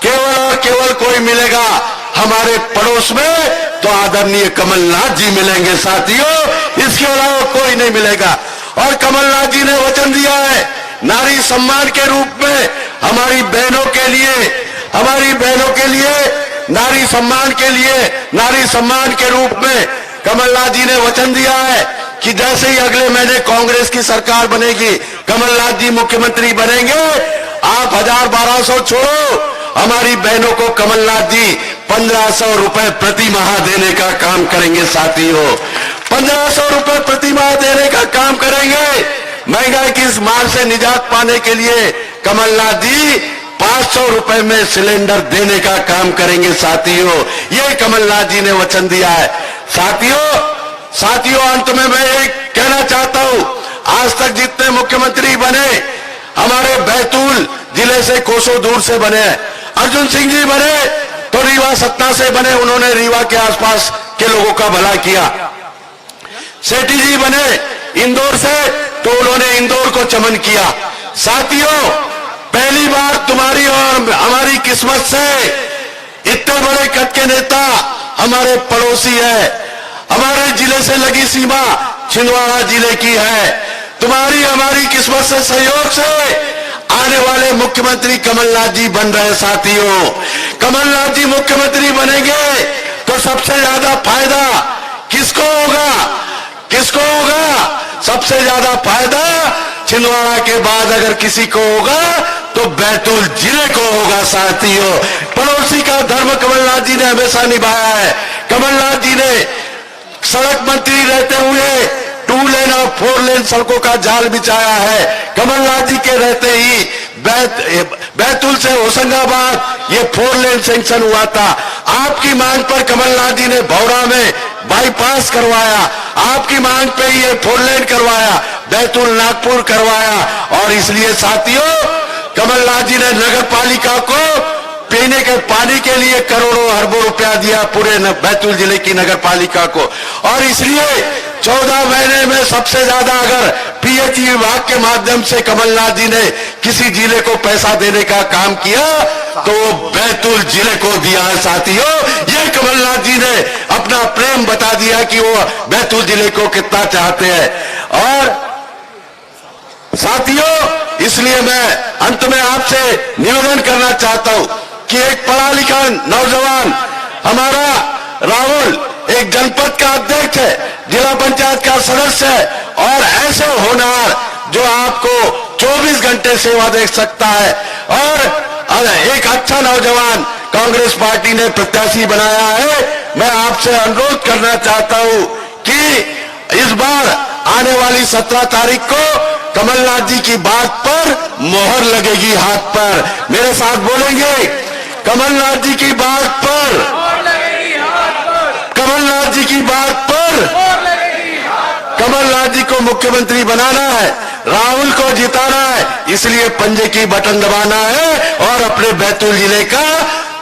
केवल और केवल कोई मिलेगा हमारे पड़ोस में तो आदरणीय कमलनाथ जी मिलेंगे। साथियों, इसके अलावा कोई नहीं मिलेगा। और कमलनाथ जी ने वचन दिया है नारी सम्मान के रूप में हमारी बहनों के लिए नारी सम्मान के रूप में कमलनाथ जी ने वचन दिया है कि जैसे ही अगले महीने कांग्रेस की सरकार बनेगी, कमलनाथ जी मुख्यमंत्री बनेंगे, आप 1000-1200 छोड़ो, हमारी बहनों को कमलनाथ जी 1500 रुपए प्रति माह देने का काम करेंगे। साथियों, 1500 रुपए प्रति माह देने का काम करेंगे। महंगाई की इस मार से निजात पाने के लिए कमलनाथ जी 500 रुपए में सिलेंडर देने का काम करेंगे। साथियों, ये कमलनाथ जी ने वचन दिया है। साथियों, अंत में मैं एक कहना चाहता हूं, आज तक जितने मुख्यमंत्री बने हमारे बैतूल जिले से कोसों दूर से बने। अर्जुन सिंह जी बने तो रीवा सतना से बने, उन्होंने रीवा के आसपास के लोगों का भला किया। सेठी जी बने इंदौर से तो उन्होंने इंदौर को चमन किया। साथियों, पहली बार तुम्हारी और हमारी किस्मत से इतने बड़े कद के नेता हमारे पड़ोसी है। हमारे जिले से लगी सीमा छिंदवाड़ा जिले की है। तुम्हारी हमारी किस्मत से, सहयोग से आने वाले मुख्यमंत्री कमलनाथ जी बन रहे। साथियों, कमलनाथ जी मुख्यमंत्री बनेंगे तो सबसे ज्यादा फायदा किसको होगा? सबसे ज्यादा फायदा छिंदवाड़ा के बाद अगर किसी को होगा तो बैतूल जिले को होगा। साथियों, पड़ोसी का धर्म कमलनाथ जी ने हमेशा निभाया है। कमलनाथ जी ने सड़क मंत्री रहते हुए 2 लेन और 4 लेन सड़कों का जाल बिछाया है। कमलनाथ जी के रहते ही बैतूल से होशंगाबाद ये 4 लेन सैंक्शन हुआ था। आपकी मांग पर कमलनाथ जी ने भौरा में बाईपास करवाया, आपकी मांग पे ये 4 लेन करवाया, बैतूल नागपुर करवाया। और इसलिए साथियों, कमलनाथ जी ने नगर पालिका को पीने के पानी के लिए करोड़ों अरबों रुपया दिया पूरे बैतूल जिले की नगर पालिका को। और इसलिए 14 महीने में सबसे ज्यादा अगर पीएचई विभाग के माध्यम से कमलनाथ जी ने किसी जिले को पैसा देने का काम किया तो बैतूल जिले को दिया है। साथियों, ये कमलनाथ जी ने अपना प्रेम बता दिया कि वो बैतूल जिले को कितना चाहते हैं। और साथियों, इसलिए मैं अंत में आपसे निवेदन करना चाहता हूं कि एक पढ़ा लिखा नौजवान हमारा राहुल एक जनपद का अध्यक्ष है, जिला पंचायत का सदस्य है और ऐसे होनहार जो आपको 24 घंटे सेवा दे सकता है। और एक अच्छा नौजवान कांग्रेस पार्टी ने प्रत्याशी बनाया है। मैं आपसे अनुरोध करना चाहता हूं कि इस बार आने वाली 17 तारीख को कमलनाथ जी की बात पर मोहर लगेगी हाथ पर। मेरे साथ बोलेंगे, कमलनाथ जी की बात पर, कमलनाथ जी की बात पर, कमलनाथ जी को मुख्यमंत्री बनाना है, राहुल को जिताना है, इसलिए पंजे की बटन दबाना है और अपने बैतूल जिले का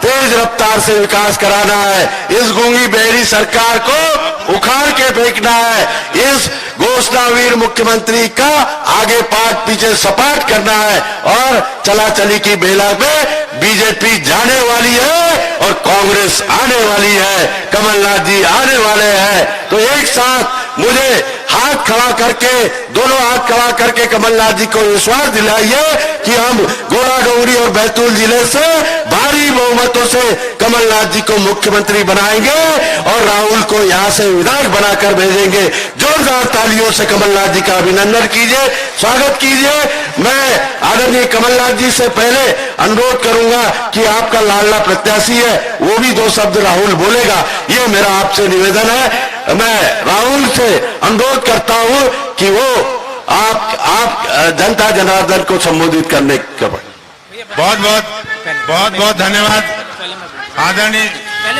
तेज रफ्तार से विकास कराना है। इस गूंगी बहरी सरकार को उखाड़ के फेंकना है। इस घोषणावीर मुख्यमंत्री का आगे पाठ पीछे सपाट करना है और चला चली की बेला में बीजेपी जाने वाली है और कांग्रेस आने वाली है, कमलनाथ जी आने वाले हैं। तो एक साथ मुझे हाथ खड़ा करके, दोनों हाथ खड़ा करके कमलनाथ जी को विश्वास दिलाइए कि हम गोला डोंगरी और बैतूल जिले से भारी बहुमतों से कमलनाथ जी को मुख्यमंत्री बनाएंगे और राहुल को यहां से विधायक बनाकर भेजेंगे। जोरदार तालियों से कमलनाथ जी का अभिनंदन कीजिए, स्वागत कीजिए। मैं आदरणीय कमलनाथ जी से पहले अनुरोध करूंगा कि आपका लाडला प्रत्याशी है, वो भी दो शब्द राहुल बोलेगा, ये मेरा आपसे निवेदन है। मैं राहुल से अनुरोध करता हूं कि वो आप जनता जनार्दन को संबोधित करने का बहुत बहुत धन्यवाद आदरणीय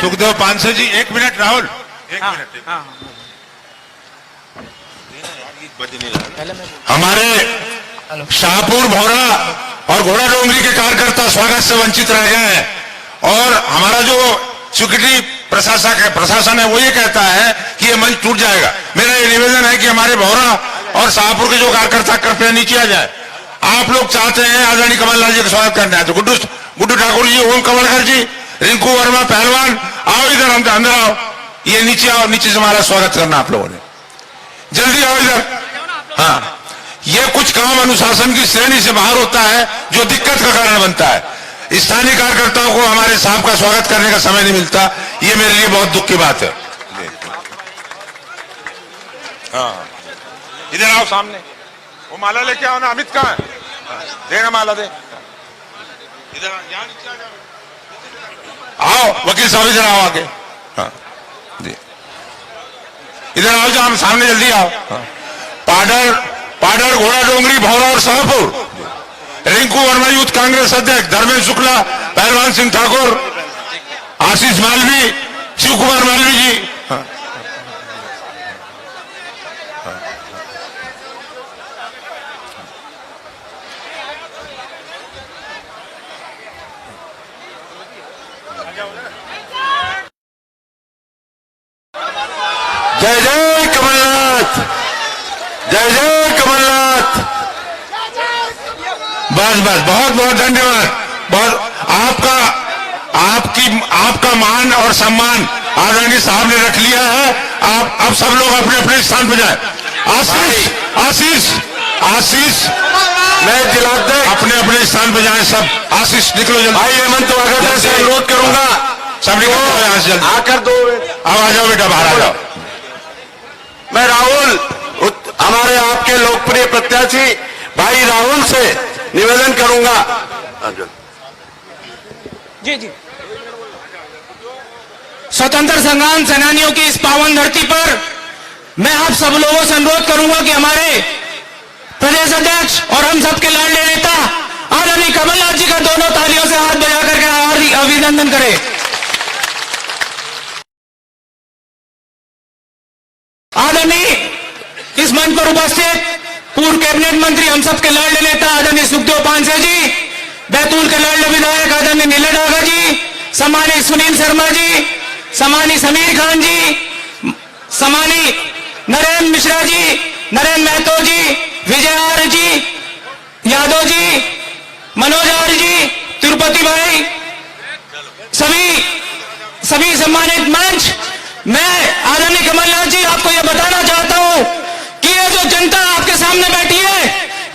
सुखदेव पांसे जी। 1 मिनट राहुल, 1 मिनट। हमारे शाहपुर, भौरा और घोड़ा डोंगरी के कार्यकर्ता स्वागत से वंचित रह गए हैं और हमारा जो सिक्योरिटी प्रशासन है वो ये कहता है कि ये मंच टूट जाएगा। मेरा ये निवेदन है कि हमारे भौरा और शाहपुर के जो कार्यकर्ता कृपया नीचे आ जाए। आप लोग चाहते हैं आदरणीय कमलनाथ जी का स्वागत करना है तो गुड्डू ठाकुर जी, ओम कमलकर जी, रिंकू वर्मा पहलवान, आओ इधर, अंदर आओ, ये नीचे आओ, नीचे से हमारा स्वागत करना आप लोगों ने, जल्दी आओ इधर। हाँ, ये कुछ काम अनुशासन की श्रेणी से बाहर होता है जो दिक्कत का कारण बनता है। स्थानीय कार्यकर्ताओं को हमारे साहब का स्वागत करने का समय नहीं मिलता, ये मेरे लिए बहुत दुख की बात है। हाँ, इधर आओ सामने, वो माला लेके आओ ना। अमित कहाँ है? देना माला, दे इधर, यहाँ नीचे आ जाओ। आओ वकील साहब इधर आओ आगे। हाँ, इधर आओ, जो हम सामने जल्दी आओ। पाडर, घोड़ा डोंगरी, भौरा और शाहपुर, रिंकू वर्मा यूथ कांग्रेस अध्यक्ष, धर्मेंद्र शुक्ला, पहलवान सिंह ठाकुर, आशीष मालवी, शिव कुमार मालवी जी। हाँ। जय जय कमलनाथ, जय जय कमलनाथ। बस बहुत बहुत धन्यवाद। बहुत आपका मान और सम्मान आदरणीय साहब ने रख लिया है। आप अब सब लोग अपने अपने स्थान पर जाए। आशीष मैं जिलाध्यक्ष अपने अपने स्थान पर जाए सब। आशीष निकलो जल्दी। भाई हेमंत वागड़ से अनुरोध करूंगा, सब निकलो यहाँ से जल्दी। आकर दो, अब आ जाओ बेटा, बाहर आ जाओ। मैं राहुल, हमारे आपके लोकप्रिय प्रत्याशी भाई राहुल से निवेदन करूंगा। जी जी। स्वतंत्र संग्राम सेनानियों की इस पावन धरती पर मैं आप सब लोगों से अनुरोध करूंगा कि हमारे प्रदेश अध्यक्ष और हम सबके लाडले नेता आदरणीय कमलनाथ जी का दोनों तालियों से हाथ बजा करके अभिनंदन करें। आदरणीय इस मंच पर उपस्थित पूर्व कैबिनेट मंत्री, हम सबके लाडले नेता आदरणीय सुखदेव पांसे जी, बैतूल के लाडले विधायक आदरणीय नीले डागा जी, सम्मानित सुनील शर्मा जी, सम्मानित समीर खान जी, सम्मानित नरेंद्र मिश्रा जी, नरेंद्र महतो जी, विजय आर्य जी, यादव जी, मनोज आर्य जी, तिरुपति भाई, सभी सम्मानित मंच। मैं आदरणीय कमलनाथ जी आपको यह बताना चाहता हूं कि ये जो जनता आपके सामने बैठी है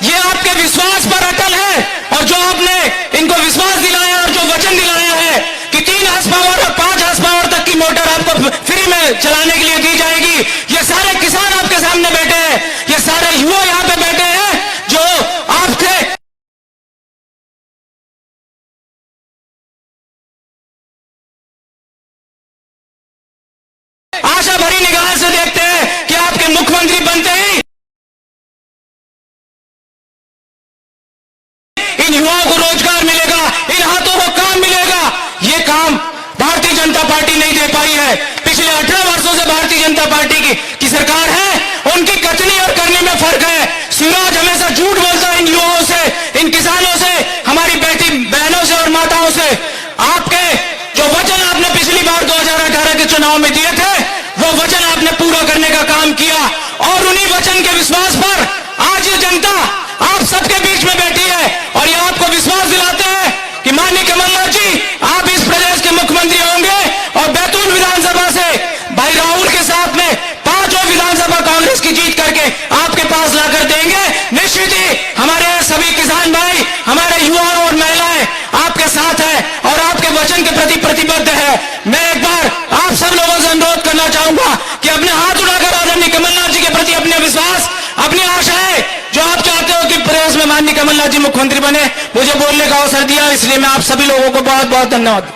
ये आपके विश्वास पर अटल है और जो आपने इनको विश्वास दिलाया और जो वचन दिलाया है कि 3 हॉर्स पावर और 5 हॉर्स पावर तक की मोटर आपको फ्री में चलाने के लिए दी जाएगी। ये सारे किसान आपके सामने बैठे हैं, ये सारे युवा यहाँ पे बैठे हैं जो आपके आशा भरी निगाह से देखते हैं कि आपके मुख्यमंत्री बनते ही इन युवाओं को रोजगार मिलेगा, इन हाथों को काम मिलेगा। ये काम भारतीय जनता पार्टी नहीं दे पाई है। पिछले 18 वर्षों से भारतीय जनता पार्टी की सरकार है, उनकी कचनी शिवराज हमेशा झूठ बोलता है इन युवाओं से, इन किसानों से, हमारी बेटी बहनों से और माताओं से। आपके जो वचन आपने पिछली बार 2018 के चुनाव में दिए थे, वो वचन आपने पूरा करने का काम किया, और उन्हीं वचन के विश्वास पर आज ये जनता आप सबके बीच में बैठी है, और ये आपको विश्वास दिलाते हैं कि माननीय कमलनाथ जी आप इस प्रदेश के मुख्यमंत्री होंगे, और बैतूल विधानसभा से भाई राहुल के साथ में 5 विधानसभा कांग्रेस की जीत करके आपके पास लाकर देंगे। निश्चित ही हमारे सभी किसान भाई, हमारे युवा और महिलाएं आपके साथ है और आपके वचन के प्रति प्रतिबद्ध है। मैं एक बार आप सब लोगों से अनुरोध करना चाहूंगा कि अपने हाथ उठाकर आदरणीय कमलनाथ जी के प्रति अपने विश्वास, अपनी आशाएं जो आप चाहते हो कि प्रदेश में माननीय कमलनाथ जी मुख्यमंत्री बने, मुझे बोलने का अवसर दिया, इसलिए मैं आप सभी लोगों को बहुत बहुत धन्यवाद।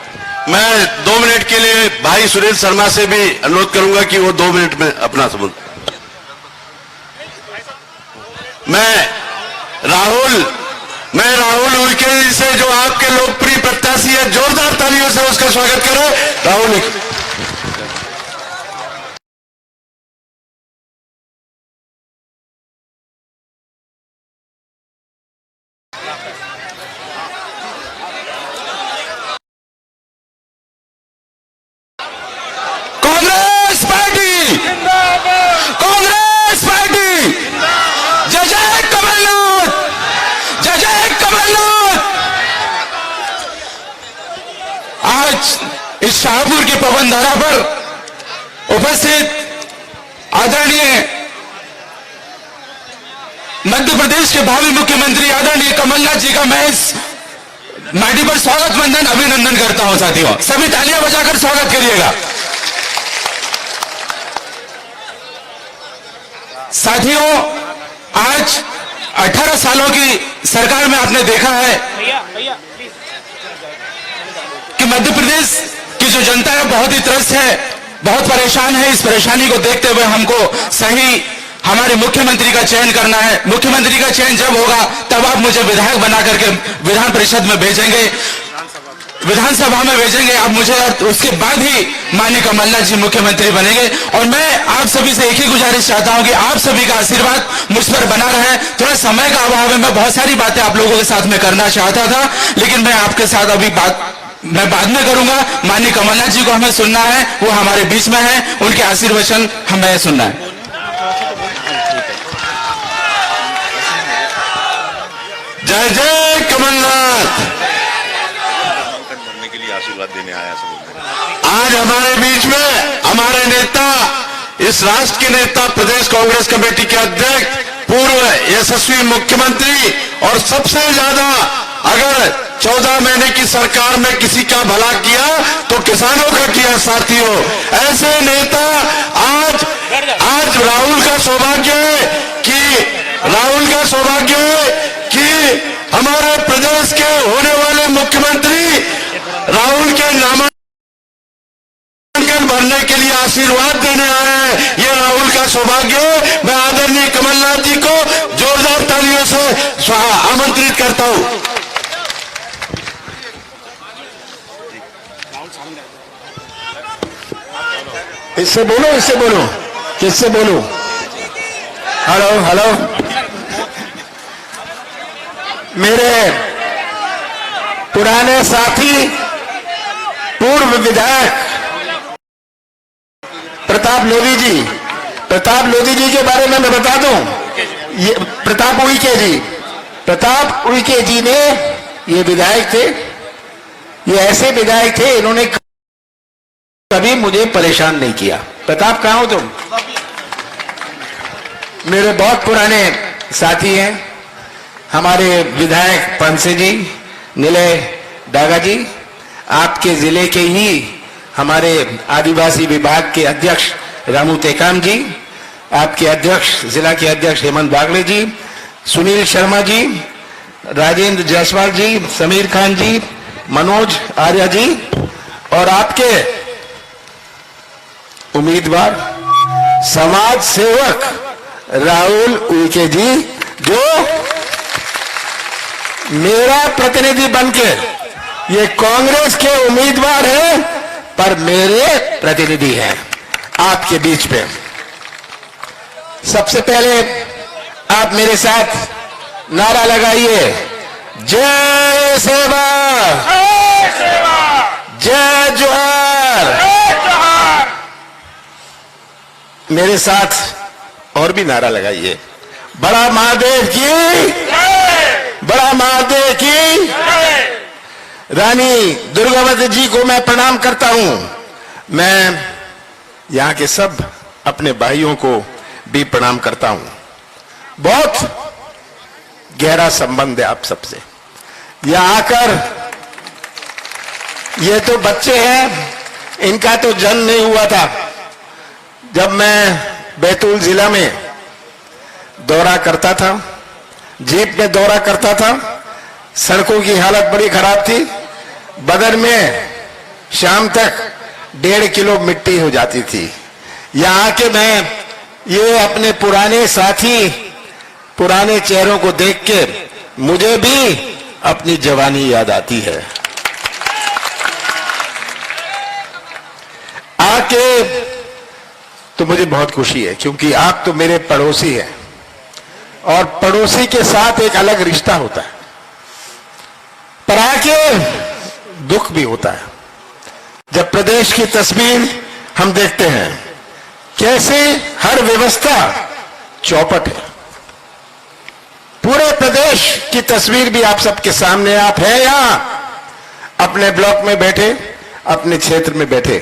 मैं 2 मिनट के लिए भाई सुनील शर्मा से भी अनुरोध करूंगा कि वो 2 मिनट में अपना संबोधन। मैं राहुल उइके जी से, जो आपके लोकप्रिय प्रत्याशी है, जोरदार तालियों से उसका स्वागत करें। राहुल कांग्रेस पार्टी, कांग्रेस पार्टी, जय जय कमलनाथ, जय जय कमलनाथ। आज इस शाहपुर की पवनधारा पर उपस्थित आदरणीय मध्य प्रदेश के भावी मुख्यमंत्री आदरणीय कमलनाथ जी का मैं इस माटी पर स्वागत वंदन अभिनंदन करता हूं। साथियों, सभी तालियां बजाकर स्वागत करिएगा। साथियों, आज 18 सालों की सरकार में आपने देखा है कि मध्य प्रदेश की जो जनता है बहुत ही त्रस्त है, बहुत परेशान है। इस परेशानी को देखते हुए हमको सही हमारे मुख्यमंत्री का चयन करना है। मुख्यमंत्री का चयन जब होगा तब आप मुझे विधायक बना करके विधान परिषद में भेजेंगे, विधानसभा में भेजेंगे। अब मुझे उसके बाद ही माननीय कमलनाथ जी मुख्यमंत्री बनेंगे। और मैं आप सभी से एक ही गुजारिश चाहता हूं कि आप सभी का आशीर्वाद मुझ पर बना रहे। थोड़ा समय का अभाव है, मैं बहुत सारी बातें आप लोगों के साथ में करना चाहता था, लेकिन मैं आपके साथ अभी मैं बाद में करूंगा। माननीय कमलनाथ जी को हमें सुनना है, वो हमारे बीच में है, उनके आशीर्वचन हमें सुनना है। जय जय कमलनाथ। बनने के लिए आशीर्वाद देने आया सब। आज हमारे बीच में हमारे नेता, इस राष्ट्र के नेता, प्रदेश कांग्रेस कमेटी के अध्यक्ष, पूर्व यशस्वी मुख्यमंत्री, और सबसे ज्यादा अगर 14 महीने की सरकार में किसी का भला किया तो किसानों का किया। साथियों, ऐसे नेता आज राहुल का सौभाग्य है कि हमारे प्रदेश के होने वाले मुख्यमंत्री राहुल के नामांकन भरने के लिए आशीर्वाद देने आए हैं। ये राहुल का सौभाग्य है। मैं आदरणीय कमलनाथ जी को जोरदार तालियों से आमंत्रित करता हूं। इससे बोलो, किससे बोलो? हेलो, मेरे पुराने साथी, पूर्व विधायक प्रताप लोधी जी के बारे में मैं बता दूं। ये प्रताप उइके जी ने, ये विधायक थे, ये ऐसे विधायक थे, इन्होंने कभी मुझे परेशान नहीं किया। प्रताप, कहां हो तुम? मेरे बहुत पुराने साथी हैं हमारे विधायक पंसे जी, निलय डागा जी, आपके जिले के ही हमारे आदिवासी विभाग के अध्यक्ष रामू टेकाम जी, आपके अध्यक्ष, जिला के अध्यक्ष हेमंत बागले जी, सुनील शर्मा जी, राजेंद्र जायसवाल जी, समीर खान जी, मनोज आर्या जी, और आपके उम्मीदवार समाज सेवक राहुल उइके जी, जो मेरा प्रतिनिधि बनके, ये कांग्रेस के उम्मीदवार हैं पर मेरे प्रतिनिधि हैं आपके बीच में। सबसे पहले आप मेरे साथ नारा लगाइए, जय सेवा, जय जोहार। मेरे साथ और भी नारा लगाइए, बड़ा महादेव की, बड़ा महादेव की। रानी दुर्गावती जी को मैं प्रणाम करता हूं। मैं यहां के सब अपने भाइयों को भी प्रणाम करता हूं। बहुत गहरा संबंध है आप सबसे। यहां आकर, ये तो बच्चे हैं, इनका तो जन्म नहीं हुआ था। जब मैं बैतूल जिला में दौरा करता था, जीप में दौरा करता था, सड़कों की हालत बड़ी खराब थी। बदन में शाम तक 1.5 किलो मिट्टी हो जाती थी। यहां के मैं ये अपने पुराने साथी, पुराने चेहरों को देख के मुझे भी अपनी जवानी याद आती है। आके तो मुझे बहुत खुशी है, क्योंकि आप तो मेरे पड़ोसी हैं, और पड़ोसी के साथ एक अलग रिश्ता होता है। पर आके दुख भी होता है जब प्रदेश की तस्वीर हम देखते हैं, कैसे हर व्यवस्था चौपट है। पूरे प्रदेश की तस्वीर भी आप सबके सामने, आप हैं यहां अपने ब्लॉक में बैठे, अपने क्षेत्र में बैठे।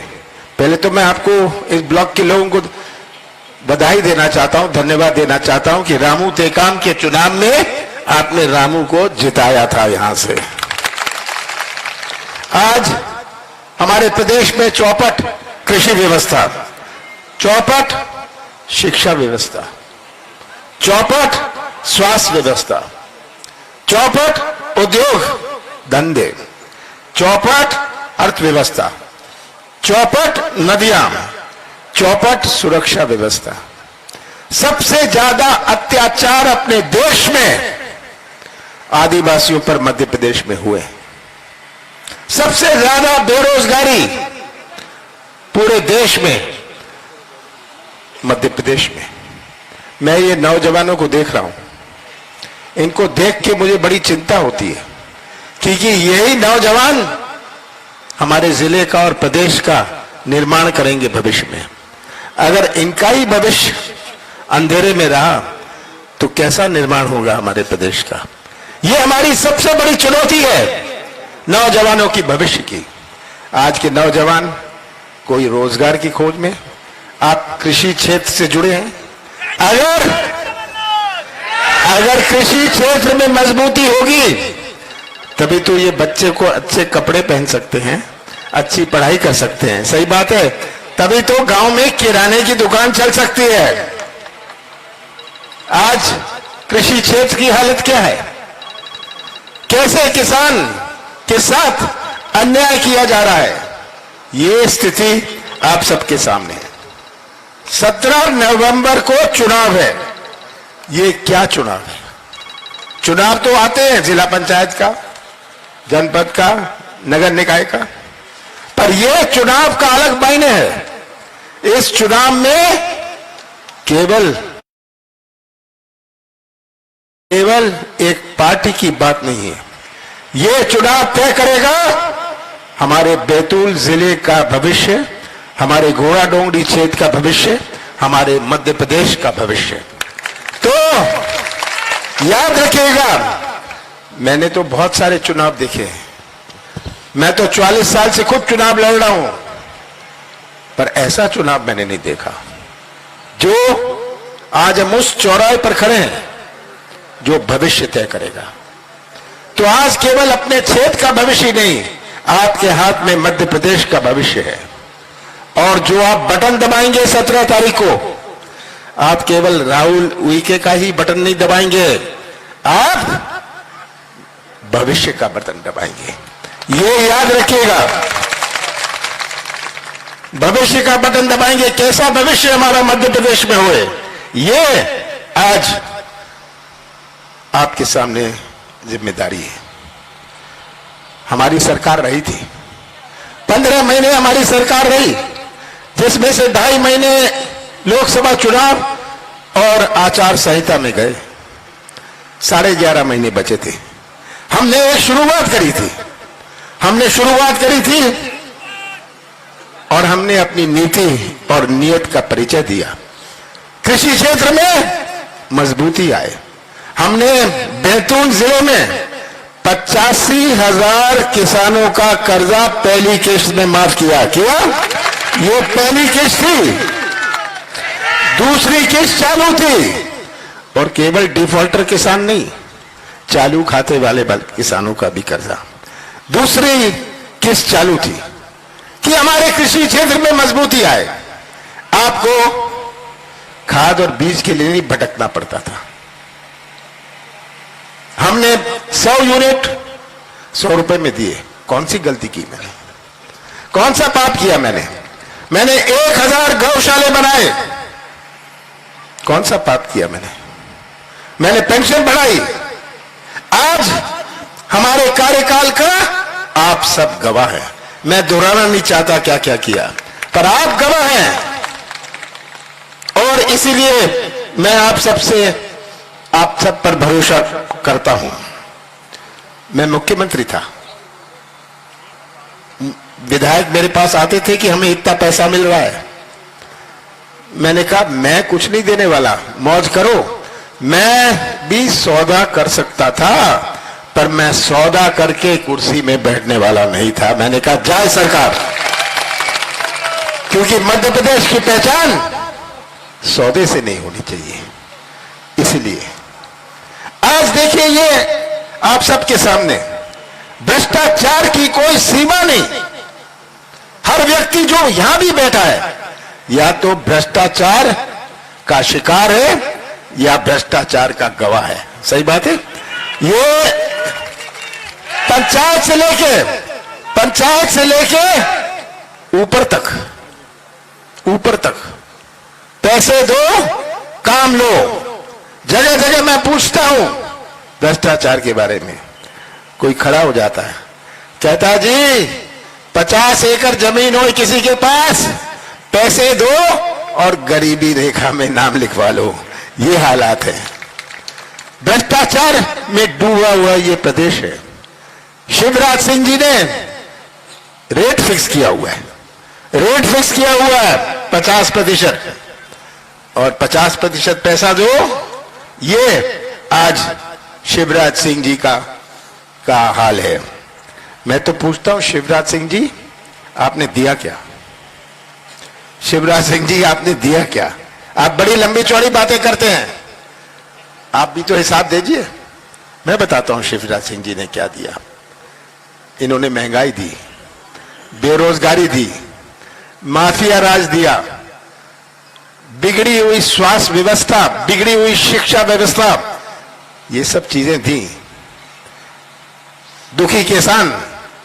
पहले तो मैं आपको इस ब्लॉक के लोगों को बधाई देना चाहता हूं, धन्यवाद देना चाहता हूं कि रामू टेकाम के चुनाव में आपने रामू को जिताया था यहां से। आज हमारे प्रदेश में चौपट कृषि व्यवस्था, चौपट शिक्षा व्यवस्था, चौपट स्वास्थ्य व्यवस्था, चौपट उद्योग धंधे, चौपट अर्थव्यवस्था, चौपट नदियां, चौपट सुरक्षा व्यवस्था। सबसे ज्यादा अत्याचार अपने देश में आदिवासियों पर मध्य प्रदेश में हुए। सबसे ज्यादा बेरोजगारी पूरे देश में मध्य प्रदेश में। मैं ये नौजवानों को देख रहा हूं, इनको देख के मुझे बड़ी चिंता होती है, क्योंकि यही नौजवान हमारे जिले का और प्रदेश का निर्माण करेंगे भविष्य में। अगर इनका ही भविष्य अंधेरे में रहा तो कैसा निर्माण होगा हमारे प्रदेश का। यह हमारी सबसे बड़ी चुनौती है, नौजवानों की भविष्य की। आज के नौजवान कोई रोजगार की खोज में, आप कृषि क्षेत्र से जुड़े हैं। अगर कृषि क्षेत्र में मजबूती होगी तभी तो ये बच्चे को अच्छे कपड़े पहन सकते हैं, अच्छी पढ़ाई कर सकते हैं। सही बात है, तभी तो गांव में किराने की दुकान चल सकती है। आज कृषि क्षेत्र की हालत क्या है, कैसे किसान के साथ अन्याय किया जा रहा है, ये स्थिति आप सबके सामने है। 17 नवंबर को चुनाव है। ये क्या चुनाव है? चुनाव तो आते हैं जिला पंचायत का, जनपद का, नगर निकाय का, पर यह चुनाव का अलग मायने है। इस चुनाव में केवल एक पार्टी की बात नहीं है। यह चुनाव तय करेगा हमारे बैतूल जिले का भविष्य, हमारे घोड़ा डोंगरी क्षेत्र का भविष्य, हमारे मध्य प्रदेश का भविष्य। तो याद रखिएगा, मैंने तो बहुत सारे चुनाव देखे हैं, मैं तो 44 साल से खुद चुनाव लड़ रहा हूं, पर ऐसा चुनाव मैंने नहीं देखा जो आज हम उस चौराहे पर खड़े हैं जो भविष्य तय करेगा। तो आज केवल अपने क्षेत्र का भविष्य नहीं, आपके हाथ में मध्य प्रदेश का भविष्य है। और जो आप बटन दबाएंगे 17 तारीख को, आप केवल राहुल उइके का ही बटन नहीं दबाएंगे, आप भविष्य का बटन दबाएंगे। ये याद रखिएगा, भविष्य का बटन दबाएंगे। कैसा भविष्य हमारा मध्य प्रदेश में होए, ये आज आपके सामने जिम्मेदारी है। हमारी सरकार रही थी, 15 महीने हमारी सरकार रही, जिसमें से 2.5 महीने लोकसभा चुनाव और आचार संहिता में गए। 11.5 महीने बचे थे। हमने एक शुरुआत करी थी और हमने अपनी नीति और नियत का परिचय दिया। कृषि क्षेत्र में मजबूती आए। हमने बैतूल जिले में 85,000 किसानों का कर्जा पहली किस्त में माफ किया। ये पहली किस्त थी, दूसरी किस्त चालू थी, और केवल डिफॉल्टर किसान नहीं, चालू खाते वाले किसानों का भी कर्जा दूसरी किस्त चालू थी कि हमारे कृषि क्षेत्र में मजबूती आए। आपको खाद और बीज के लिए नहीं भटकना पड़ता था। हमने 100 यूनिट 100 रुपए में दिए। कौन सी गलती की मैंने? कौन सा पाप किया मैंने? 1000 गौशाले बनाए। कौन सा पाप किया मैंने पेंशन बढ़ाई। आज हमारे कार्यकाल का आप सब गवाह हैं। मैं दोहराना नहीं चाहता क्या क्या किया, पर आप गवाह हैं। और इसीलिए मैं आप सब पर भरोसा करता हूं। मैं मुख्यमंत्री था, विधायक मेरे पास आते थे कि हमें इतना पैसा मिल रहा है। मैंने कहा मैं कुछ नहीं देने वाला, मौज करो। मैं भी सौदा कर सकता था, पर मैं सौदा करके कुर्सी में बैठने वाला नहीं था। मैंने कहा जाए सरकार, क्योंकि मध्य प्रदेश की पहचान सौदे से नहीं होनी चाहिए। इसलिए आज देखिए, ये आप सबके सामने भ्रष्टाचार की कोई सीमा नहीं। हर व्यक्ति जो यहां भी बैठा है, या तो भ्रष्टाचार का शिकार है या भ्रष्टाचार का गवाह है। सही बात है। ये पंचायत से लेके ऊपर तक पैसे दो, काम लो। जगह जगह मैं पूछता हूं भ्रष्टाचार के बारे में। कोई खड़ा हो जाता है, कहता है जी 50 एकड़ जमीन हो किसी के पास, पैसे दो और गरीबी रेखा में नाम लिखवा लो। ये हालात है। भ्रष्टाचार में डूबा हुआ ये प्रदेश है। शिवराज सिंह जी ने रेट फिक्स किया हुआ है। 50%, और 50% पैसा दो। ये आज शिवराज सिंह जी का हाल है। मैं तो पूछता हूं, शिवराज सिंह जी आपने दिया क्या? शिवराज सिंह जी आपने दिया क्या? आप बड़ी लंबी चौड़ी बातें करते हैं, आप भी तो हिसाब दीजिए। मैं बताता हूं शिवराज सिंह जी ने क्या दिया। इन्होंने महंगाई दी, बेरोजगारी दी, माफिया राज दिया, बिगड़ी हुई स्वास्थ्य व्यवस्था, बिगड़ी हुई शिक्षा व्यवस्था, ये सब चीजें दी। दुखी किसान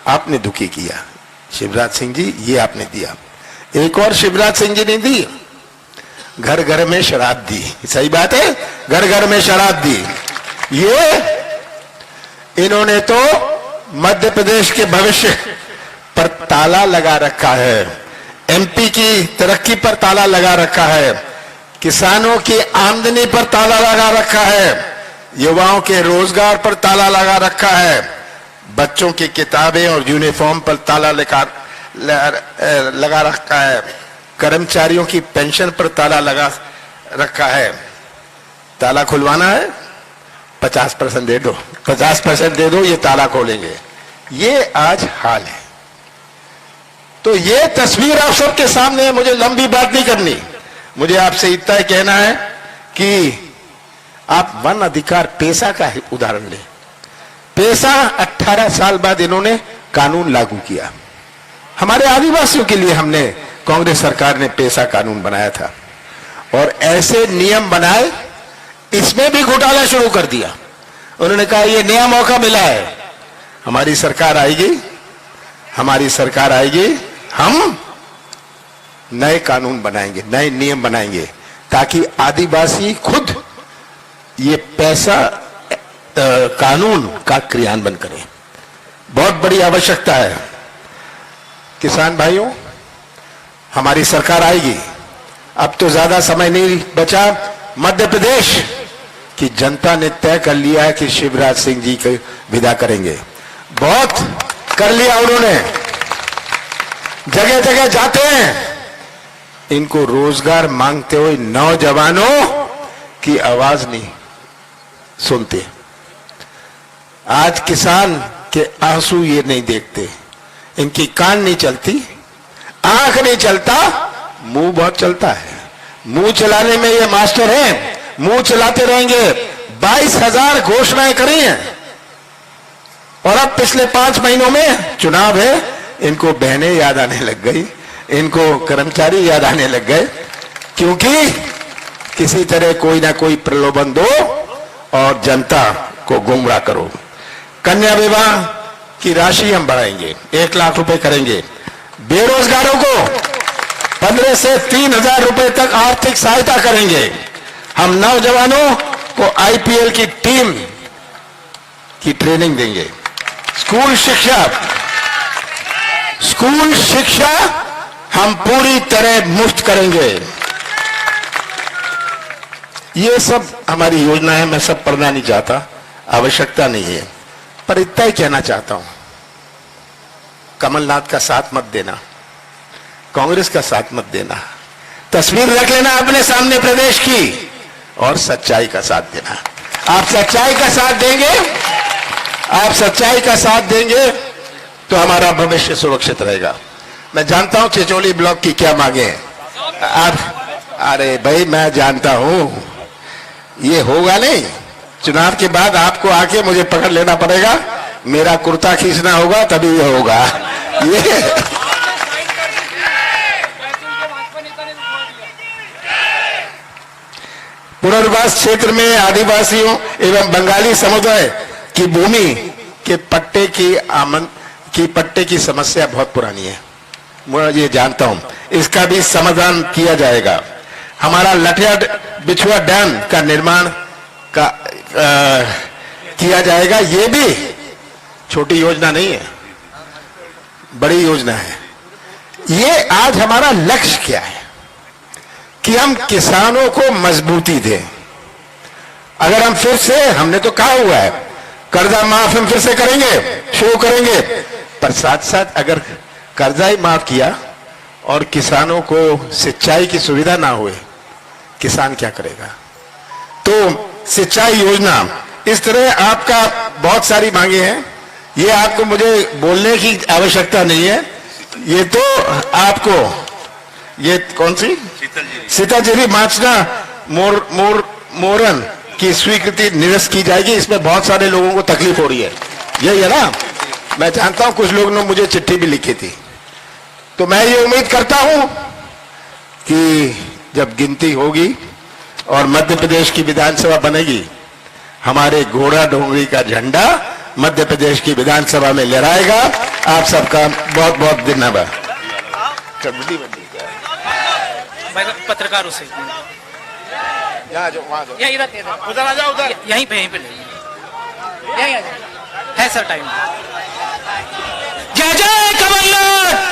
आपने दुखी किया। शिवराज सिंह जी ये आपने दिया। एक और शिवराज सिंह जी ने दी, घर घर में शराब दी। सही बात है, घर घर में शराब दी। ये इन्होंने तो मध्य प्रदेश के भविष्य पर ताला लगा रखा है, एमपी की तरक्की पर ताला लगा रखा है, किसानों की आमदनी पर ताला लगा रखा है, युवाओं के रोजगार पर ताला लगा रखा है, बच्चों की किताबें और यूनिफॉर्म पर ताला लगा रखा है, कर्मचारियों की पेंशन पर ताला लगा रखा है। ताला खुलवाना है, 50% दे दो, 50% दे दो, ये ताला खोलेंगे। ये आज हाल है। तो ये तस्वीर आप सबके सामने है। मुझे लंबी बात नहीं करनी, मुझे आपसे इतना ही कहना है कि आप वन अधिकार पेशा का उदाहरण लें। पेशा 18 साल बाद इन्होंने कानून लागू किया। हमारे आदिवासियों के लिए हमने, कांग्रेस सरकार ने पेशा कानून बनाया था, और ऐसे नियम बनाए, इसमें भी घोटाला शुरू कर दिया। उन्होंने कहा ये नया मौका मिला है, हमारी सरकार आएगी, हम नए कानून बनाएंगे, नए नियम बनाएंगे, ताकि आदिवासी खुद ये पैसा कानून का क्रियान्वयन करें। बहुत बड़ी आवश्यकता है। किसान भाइयों, हमारी सरकार आएगी। अब तो ज्यादा समय नहीं बचा। मध्य प्रदेश कि जनता ने तय कर लिया है कि शिवराज सिंह जी को विदा करेंगे। बहुत कर लिया उन्होंने, जगह जगह जाते हैं, इनको रोजगार मांगते हुए नौजवानों की आवाज नहीं सुनते। आज किसान के आंसू ये नहीं देखते, इनकी कान नहीं चलती, आंख नहीं चलता, मुंह बहुत चलता है। मुंह चलाने में ये मास्टर हैं, मुंह चलाते रहेंगे। 22,000 घोषणाएं करी हैं और अब पिछले 5 महीनों में चुनाव है, इनको बहनें याद आने लग गई, इनको कर्मचारी याद आने लग गए, क्योंकि किसी तरह कोई ना कोई प्रलोभन दो और जनता को गुमराह करो। कन्या विवाह की राशि हम बढ़ाएंगे, 1 लाख रुपए करेंगे। बेरोजगारों को 15 से 3,000 रुपए तक आर्थिक सहायता करेंगे। हम नौजवानों को आईपीएल की टीम की ट्रेनिंग देंगे। स्कूल शिक्षा हम पूरी तरह मुफ्त करेंगे। ये सब हमारी योजना है, मैं सब पढ़ना नहीं चाहता, आवश्यकता नहीं है, पर इतना ही कहना चाहता हूं, कमलनाथ का साथ मत देना, कांग्रेस का साथ मत देना, तस्वीर रख लेना अपने सामने प्रदेश की, और सच्चाई का साथ देना। आप सच्चाई का साथ देंगे, आप सच्चाई का साथ देंगे तो हमारा भविष्य सुरक्षित रहेगा। मैं जानता हूं चिचोली ब्लॉक की क्या मांगे हैं। आप अरे भाई, मैं जानता हूं ये होगा नहीं, चुनाव के बाद आपको आके मुझे पकड़ लेना पड़ेगा, मेरा कुर्ता खींचना होगा, तभी ये होगा। ये पुनर्वास क्षेत्र में आदिवासियों एवं बंगाली समुदाय की भूमि के पट्टे की समस्या बहुत पुरानी है, मैं ये जानता हूं, इसका भी समाधान किया जाएगा। हमारा लठिया बिछुआ डैम का निर्माण किया जाएगा। ये भी छोटी योजना नहीं है, बड़ी योजना है। ये आज हमारा लक्ष्य क्या है कि हम किसानों को मजबूती दें। अगर हम फिर से, हमने तो कहा हुआ है कर्जा माफ हम फिर से करेंगे, शुरू करेंगे, पर साथ साथ अगर कर्जा ही माफ किया और किसानों को सिंचाई की सुविधा ना हुए, किसान क्या करेगा? तो सिंचाई योजना, इस तरह आपका बहुत सारी मांगे हैं, ये आपको मुझे बोलने की आवश्यकता नहीं है, ये तो आपको, ये कौन सी सीताजिरी माचना मोरन की स्वीकृति निरस्त की जाएगी। इसमें बहुत सारे लोगों को तकलीफ हो रही है, यही है ना? मैं जानता हूं कुछ लोगों ने मुझे चिट्ठी भी लिखी थी, तो मैं ये उम्मीद करता हूं कि जब गिनती होगी और मध्य प्रदेश की विधानसभा बनेगी, हमारे घोड़ा डोंगरी का झंडा मध्य प्रदेश की विधानसभा में लहराएगा। आप सबका बहुत बहुत धन्यवाद। पत्रकारों से यहाँ जो वहाँ या इधर उधर आ जाओ, उधर यहीं पे ले यहीं आ जाए है सर टाइम। जय जय कमलनाथ।